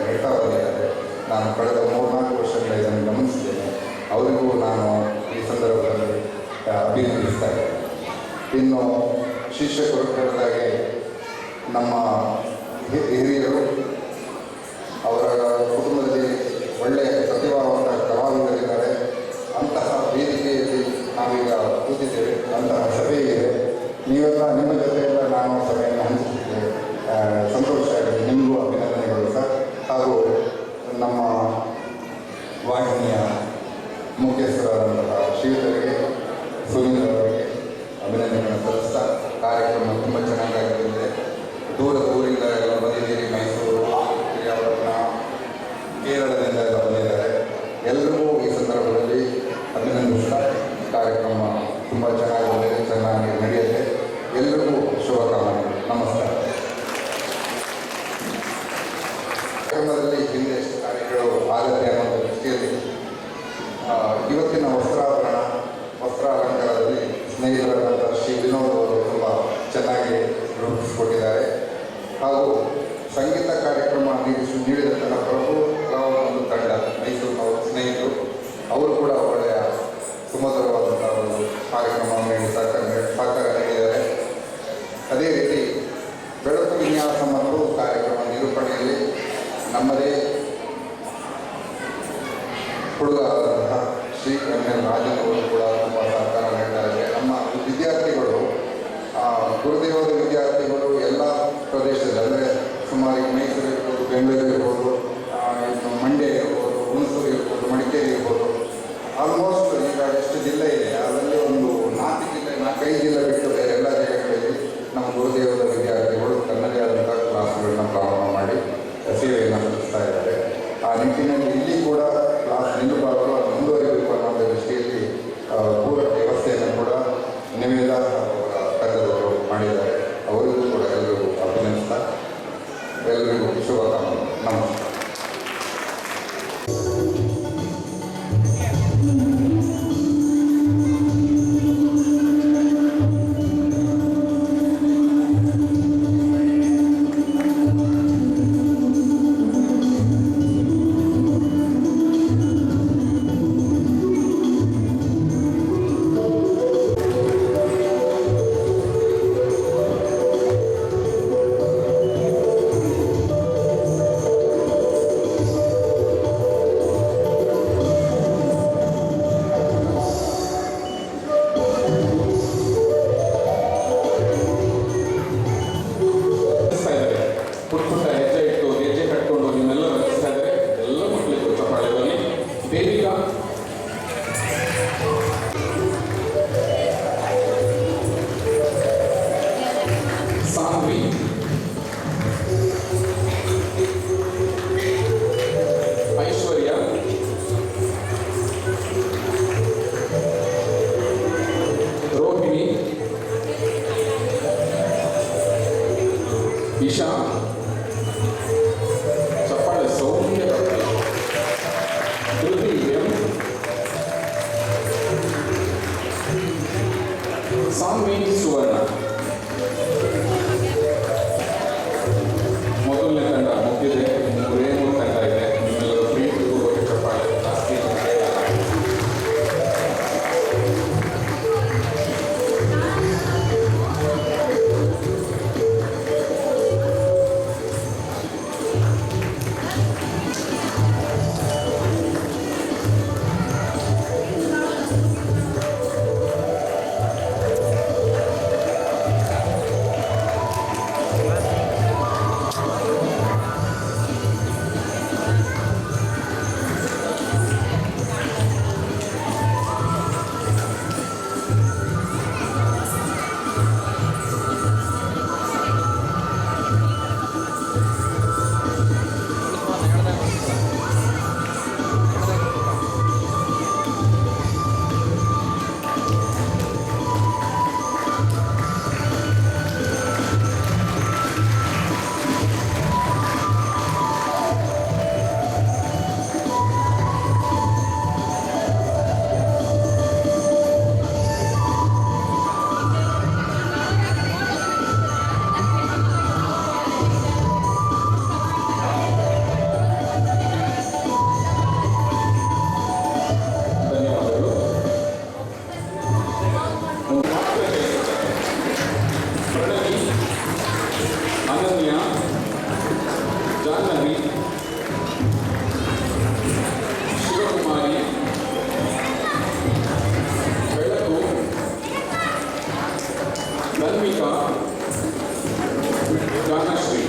ನೀಡ್ತಾ ಬಂದಿದ್ದಾರೆ. ನಾನು ಕಳೆದ 3-4 ವರ್ಷಗಳ ಇದನ್ನು ಗಮನಿಸಿದ್ದೇನೆ. ಅವರಿಗೂ ನಾನು ಈ ಸಂದರ್ಭದಲ್ಲಿ ಅಭಿನಂದಿಸ್ತಾ ಇದ್ದೇನೆ. ಇನ್ನು ಶಿಕ್ಷಕರು ಹೇಳಿದಾಗೆ ನಮ್ಮ ಹಿರಿಯರು ಅವರ ಕುಟುಂಬದಲ್ಲಿ ಒಳ್ಳೆಯ ಪ್ರತಿಭಾವಂತ ಕಲಾವಿದರಿದ್ದಾರೆ. ಅಂತಹ ವೇದಿಕೆಯಲ್ಲಿ ನಾವೀಗ ಕೂತಿದ್ದೇವೆ, ಅಂತಹ ಸಭೆ ಇದೆ. ನೀವೆಲ್ಲ ನಿಮ್ಮ ಜೊತೆಯೆಲ್ಲ ನಾನು ಸಭೆಯನ್ನು ಹಂಚಿದ್ದೇವೆ. ಸಂತೋಷ ಆಗಿದೆ. ನಿಮಗೂ ಅಭಿನಂದನೆಗಳು ಸರ್. ಹಾಗೂ ನಮ್ಮ ವಾಹಿನಿಯ ಮುಖ್ಯಸ್ಥರಾದಂತಹ ಶ್ರೀಧರಿಗೆ, ಸುನೀಲ್ ಅವರಿಗೆ ಅಭಿನಂದನೆಗಳನ್ನು ಸಲ್ಲಿಸ್ತಾ ಕಾರ್ಯಕ್ರಮ ತುಂಬ ಚೆನ್ನಾಗಾಗಿದೆ. ದೂರದ ಊರಿಂದ ಎಲ್ಲ ಬಂದಿದ್ದೀರಿ. ಮೈಸೂರು, ಪಿರಿಯಾಪಟ್ಟಣ, ಕೇರಳದಿಂದ ಎಲ್ಲ ಬಂದಿದ್ದಾರೆ. ಎಲ್ಲರಿಗೂ ಈ ಸಂದರ್ಭದಲ್ಲಿ ಅಭಿನಂದಿಸ್ತಾ ಕಾರ್ಯಕ್ರಮ ತುಂಬ ಚೆನ್ನಾಗಿ ನಡೆಯುತ್ತೆ. ಎಲ್ಲರಿಗೂ ಶುಭಕಾಮನೆಗಳು. ನಮಸ್ಕಾರ. ಕಾರ್ಯಕ್ರಮದಲ್ಲಿ ಹಿಂದೆ ಎಷ್ಟು ಕಾರ್ಯಗಳು ಆಗತ್ತೆ ಅನ್ನೋ ದೃಷ್ಟಿಯಲ್ಲಿ ಇವತ್ತಿನ ವಸ್ತ್ರಾಲಂಕಾರದಲ್ಲಿ ಸ್ನೇಹಿತರಾದಂಥ ಶ್ರೀ ವಿನೋದ್ ಅವರು ತುಂಬ ಚೆನ್ನಾಗಿ ರೂಪಿಸಿಕೊಟ್ಟಿದ್ದಾರೆ. ಹಾಗೂ ಸಂಗೀತ ಕಾರ್ಯಕ್ರಮ ನೀಡಿದಂತಹ ಪ್ರಭು ಒಂದು ತಂಡ ಮೈಸೂರಿನವರು ಸ್ನೇಹಿತರು, ಅವರು ಕೂಡ ಒಳ್ಳೆಯ ಸುಮಧುರವಾದಂಥ ಒಂದು ಕಾರ್ಯಕ್ರಮವನ್ನು ನೀಡಿ ಸಹಕಾರ ನೀಡಿದ್ದಾರೆ. ಅದೇ ರೀತಿ ಬೆಳಕು ವಿನ್ಯಾಸ ಮತ್ತು ಕಾರ್ಯಕ್ರಮ ನಿರೂಪಣೆಯಲ್ಲಿ ನಮ್ಮದೇ ಹುಡುಗ ಆದಂತಹ ಶ್ರೀ ಎಂ.ಎಲ್. ರಾಜನ್ ಅವರು ಕೂಡ ತುಂಬ ಸಹಕಾರ ನೀಡಿದ್ದಾರೆ. ನಮ್ಮ ವಿದ್ಯಾರ್ಥಿಗಳು, ಗುರುದೇವರ ವಿದ್ಯಾರ್ಥಿಗಳು ಎಲ್ಲ ಪ್ರದೇಶದಲ್ಲಿ ಅಂದರೆ ಸುಮಾರು ಮೈಸೂರು ಇರ್ಬೋದು, ಬೆಂಗಳೂರು ಇರ್ಬೋದು, ಮಂಡ್ಯ ಇರ್ಬೋದು, ಹುಣಸೂರು ಇರ್ಬೋದು, ಮಡಿಕೇರಿ ಇರ್ಬೋದು, ಆಲ್ಮೋಸ್ಟ್ ಈಗ ಎಷ್ಟು ಜಿಲ್ಲೆ ಇದೆ ಅದರಲ್ಲಿ ಒಂದು 4-5 ಜಿಲ್ಲೆ ಬಿಟ್ಟು ಬೇರೆ ಎಲ್ಲ ಜಾಗಗಳಲ್ಲಿ ನಮ್ಮ ಗುರುದೇವರ ವಿದ್ಯಾರ್ಥಿಗಳು ತನ್ನದೇ ಆದಂಥ ಕ್ಲಾಸ್ಗಳನ್ನ ಪ್ರಾರಂಭ ಮಾಡಿ ಸೇವೆಯನ್ನು ಸಲ್ಲಿಸ್ತಾ ಇದ್ದಾರೆ. ಆ ನಿಟ್ಟಿನಲ್ಲಿ ಇಲ್ಲಿ ಕೂಡ ಕ್ಲಾಸ್ ನಿಲ್ಲಬಾರದು, ಅದು ಮುಂದುವರಿಬೇಕು ಅನ್ನೋ ದೃಷ್ಟಿಯಲ್ಲಿ ಪೂರಕ ವ್ಯವಸ್ಥೆಯನ್ನು ಕೂಡ ನಿವೇದ ಅವರ ತಂಡದವರು ಮಾಡಿದ್ದಾರೆ. ಅವರಿಗೂ ಕೂಡ ಎಲ್ಲರಿಗೂ ಅಭಿನಂದಿಸ್ತಾ ಎಲ್ಲರಿಗೂ ಶುಭಕಾಮನೆ. ನಮಸ್ಕಾರ. ಇಶಾ ಚಪ್ಪಾಳೆ ಸೌಮ್ಯ ಧೃತಿ ಎಂ ಸಾನ್ವಿ ಸುವರ್ಣ. ಮೊದಲನೇ ತಂಡ ಮುಗಿದಿದೆ, ಮೂರೇ ಮೂರು ತಂಡ ಇದೆ. ನಿಮ್ಮೆಲ್ಲರೂ ಪ್ರೀತಿಪೂರ್ವಕ ಚಪ್ಪಾಳೆ ಜಾಸ್ತಿ ಧನ್ಯವಾದಗಳು. ಪ್ರಣವಿ, ಅನನ್ಯ, ಜಾಹ್ನವಿ, ಶಿವಕುಮಾರಿ, ಬೆಳಕು, ಧನ್ವಿಕಾ, ಗಾನಶ್ರೀ.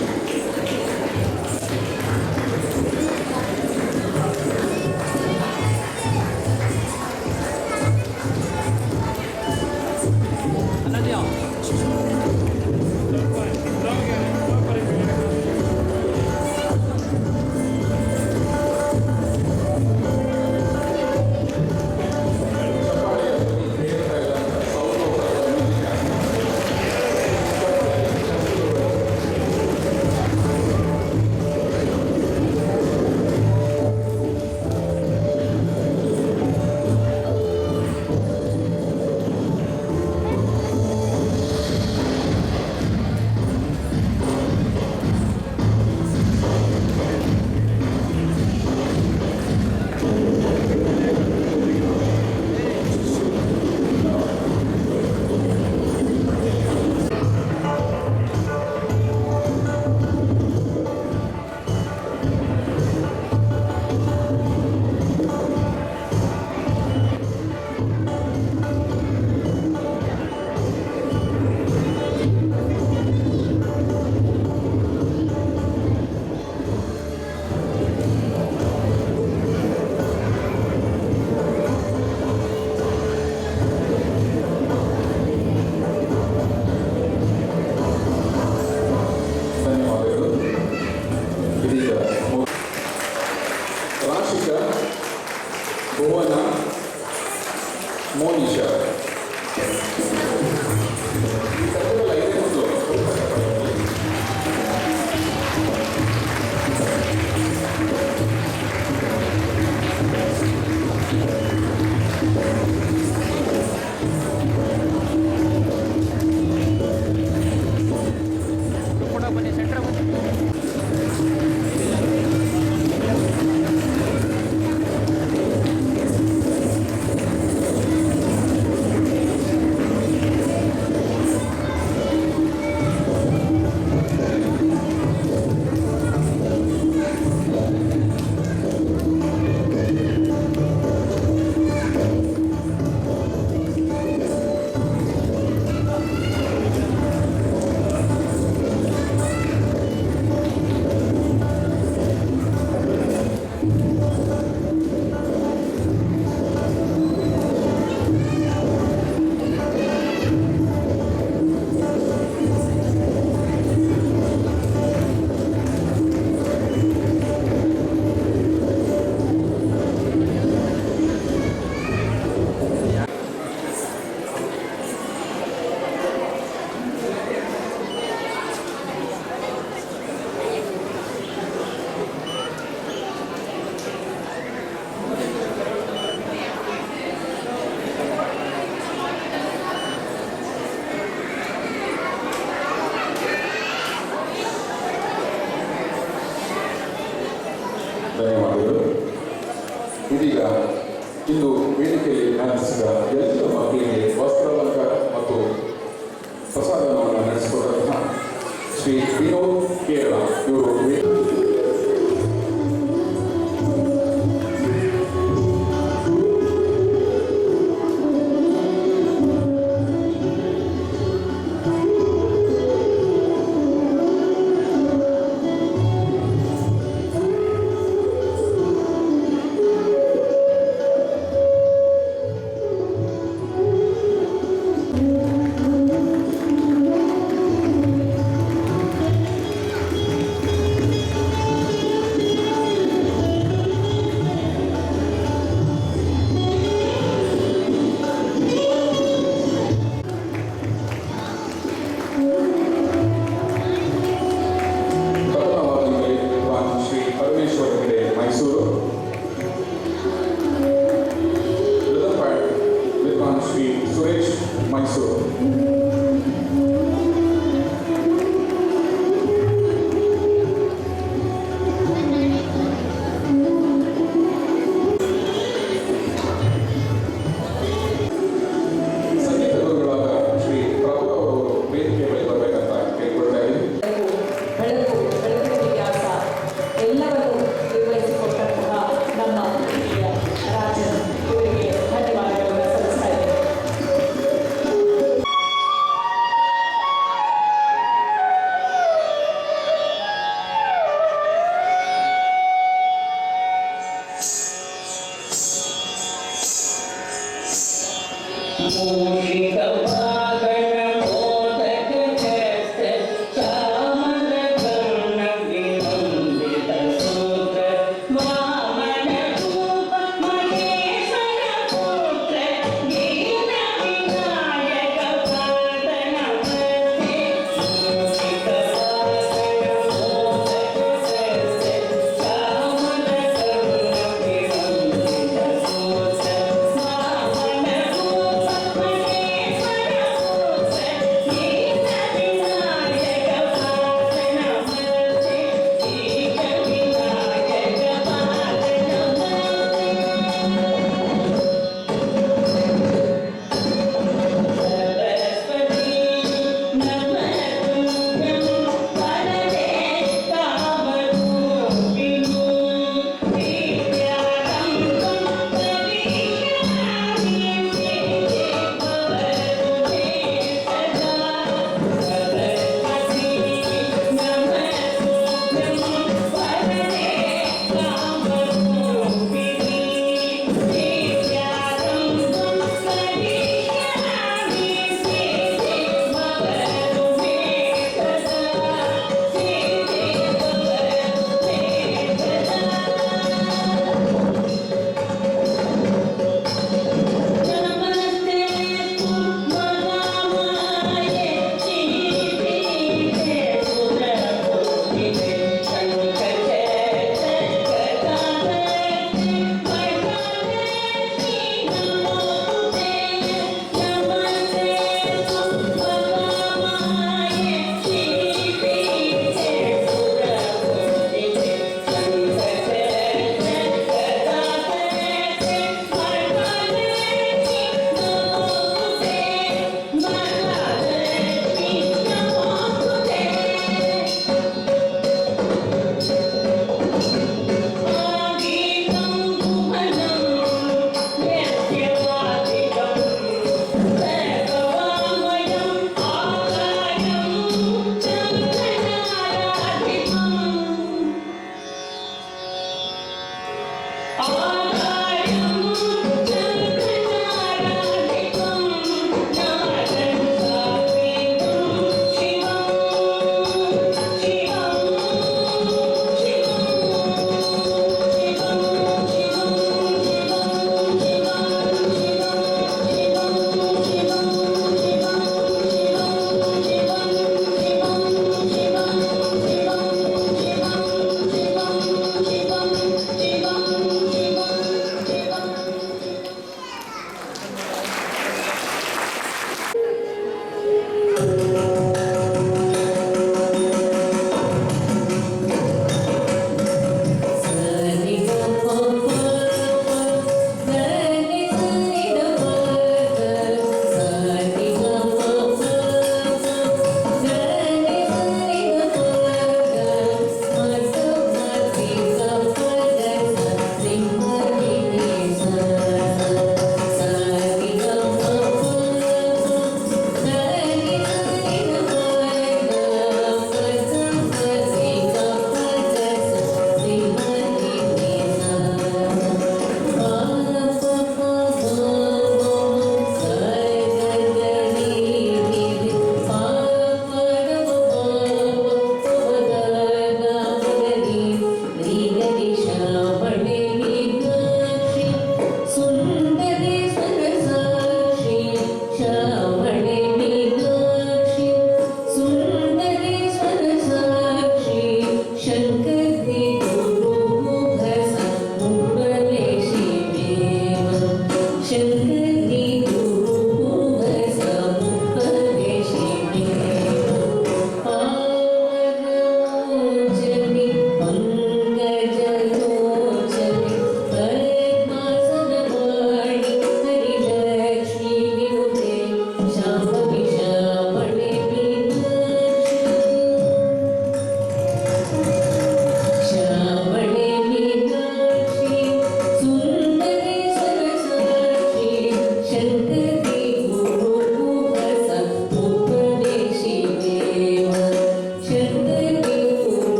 ಶ್ರೀ ವಿನೋದ್ ಕೇರಳ ಇವರು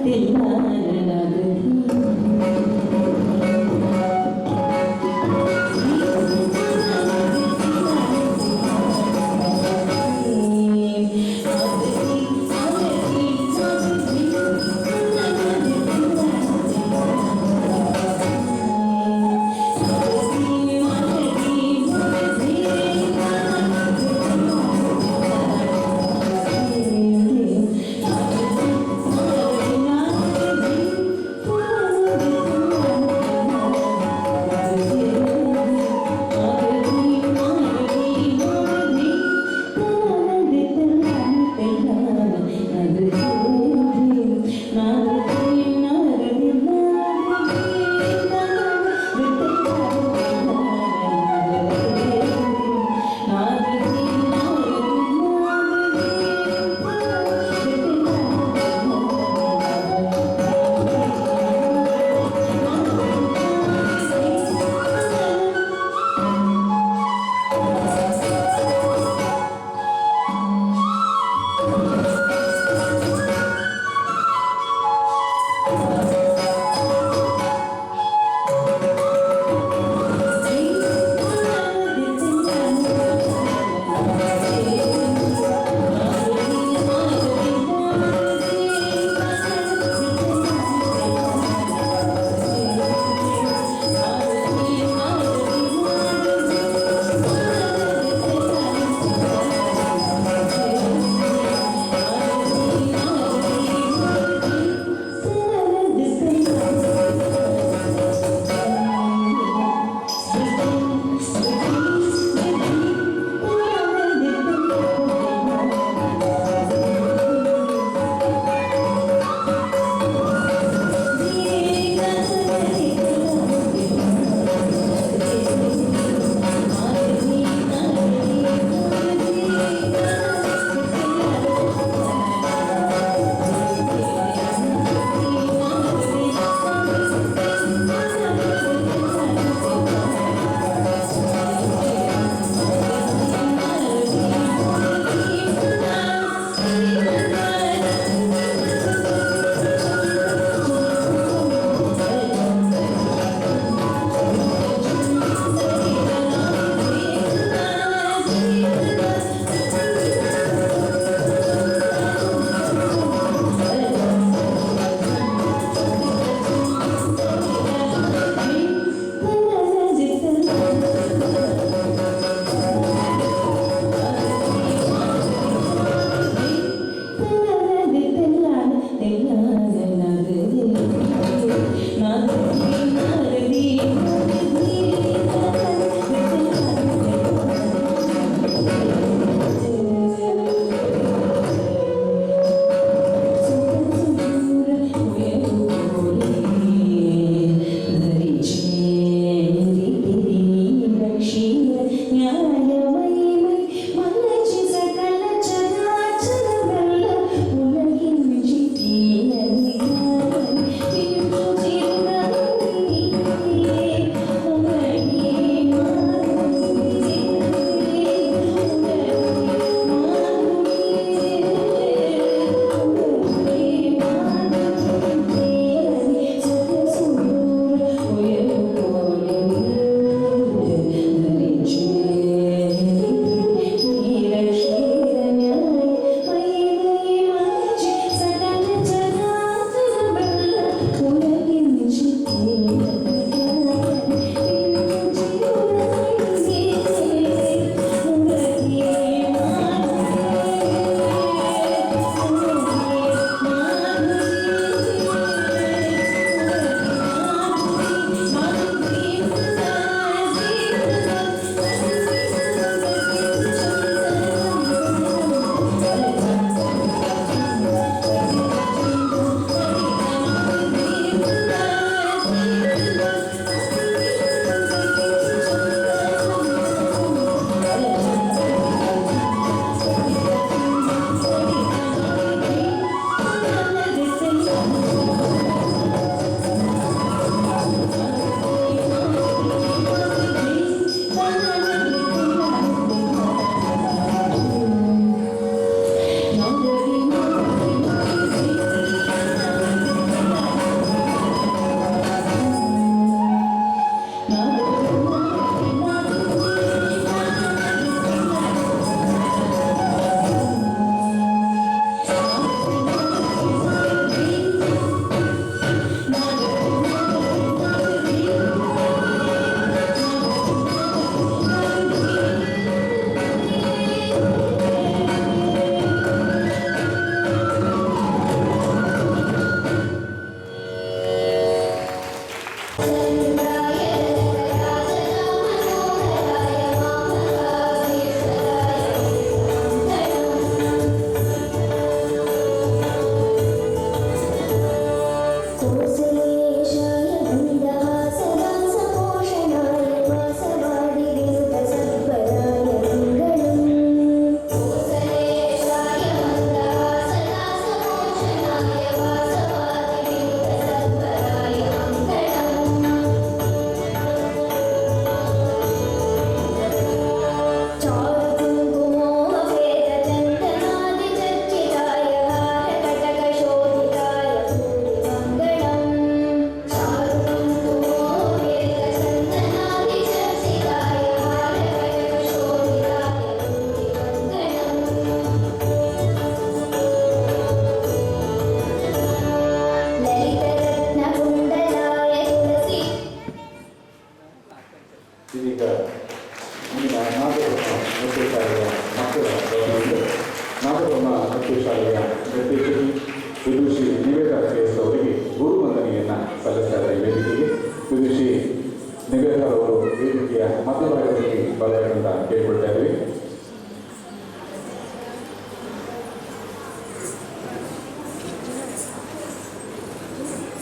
This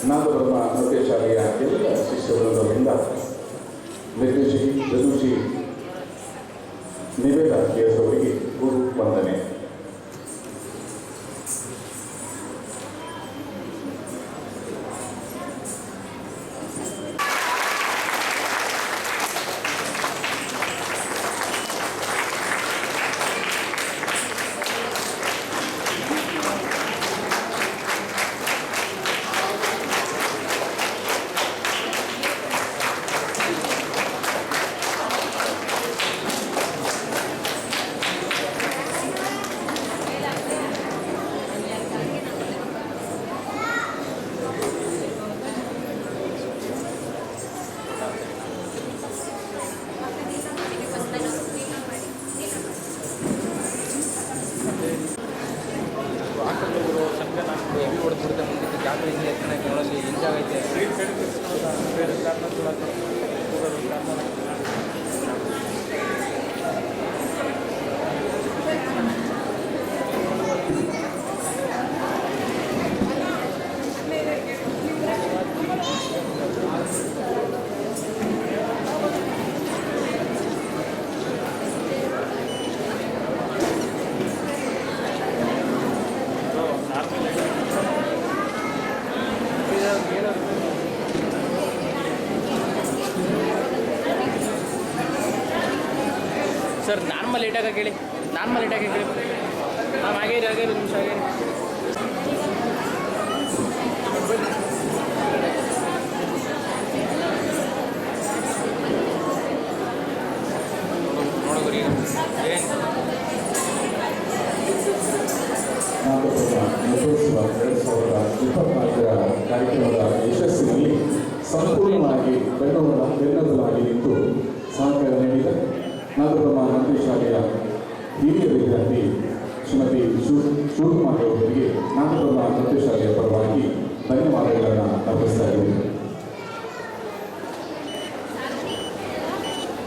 ನಾದಬ್ರಹ್ಮ ನೃತ್ಯ ಶಾಲೆಯ ಎಲ್ಲ ಶಿಷ್ಯವೃಂದದಿಂದ ನಿರ್ದೇಶಕಿ ಯದುಶ್ರೀ ನಿವೇದ ಕೇಸ್ ಅವರಿಗೆ ಗುರು ವಂದನೆ. ಹೊಡೆದ್ಬಿಡುತ್ತೆ ಮುಂದಕ್ಕೆ ಜಾತ್ರೆ ಹಿಂಗೆ ಎತ್ತಣಕ್ಕೆ ನೋಡಲ್ಲಿ ಹಿಂಗಾಗೈತೆ ಸರ್ ನಾರ್ಮಲ್ ಲೇಟಾಗಿ ಕೇಳಿ ಮ್ಯಾಮ್ ಆಗೇರಿ ಒಂದು ನಿಮಿಷ ಆಗೇರಿ ನೋಡೋದ್ರಿ ಏನು ನಟೋತ್ಸವ 2024 ಕಾರ್ಯಕ್ರಮದ ಯಶಸ್ಸಿನಲ್ಲಿ ಸಂಪೂರ್ಣವಾಗಿ ಬೆನ್ನೆಲುಬಾಗಿ ನಿಂತು ಸಹಕಾರ ನೀಡಿದ ನಾದಬ್ರಹ್ಮ ನೃತ್ಯ ಶಾಲೆಯ ಹಿರಿಯ ವಿದ್ಯಾರ್ಥಿ ಶ್ರೀಮತಿ ಶಿವಕುಮಾರ್ ಅವರಿಗೆ ನಾದಬ್ರಹ್ಮ ನೃತ್ಯ ಶಾಲೆಯ ಪರವಾಗಿ ಧನ್ಯವಾದಗಳನ್ನು ಅರ್ಪಿಸ್ತಾ ಇದ್ದೇವೆ.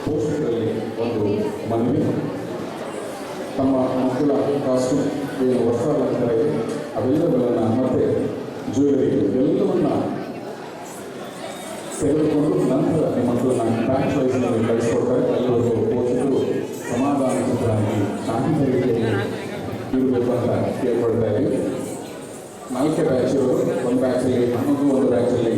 ಪೋಷಕರಲ್ಲಿ ಒಂದು ಮನವಿ, ತಮ್ಮ ಮಕ್ಕಳ ಕಾಸ್ಟ್ಯೂಮ್ ಏನು ವಸ್ತ್ರಾಲಂಕಾರ ಇದೆ ಅವೆಲ್ಲಗಳನ್ನು ಮತ್ತೆ ಜ್ಯುವೆಲರಿ ಎಲ್ಲವನ್ನ ತೆಗೆದುಕೊಂಡು ನಂತರ ನಿಮ್ಮ ಮಕ್ಕಳನ್ನ ಬ್ಯಾಚ್ ವೈಸ್ನಲ್ಲಿ ಕಳಿಸ್ಕೊಡ್ತಾರೆ. ಎಲ್ಲರೂ ಪೋಷಕರು ಸಮಾಧಾನಚಿತರಾಗಿ ಶಾಂತ ರೀತಿಯಲ್ಲಿ ಇರಬೇಕು ಅಂತ ಕೇಳ್ಕೊಳ್ತಾ ಇದ್ದೀವಿ. 4 ಬ್ಯಾಚ್ ಇರೋರು, ಒಂದು ಬ್ಯಾಚಲ್ಲಿ 11 ಒಂದು ಬ್ಯಾಚಲ್ಲಿ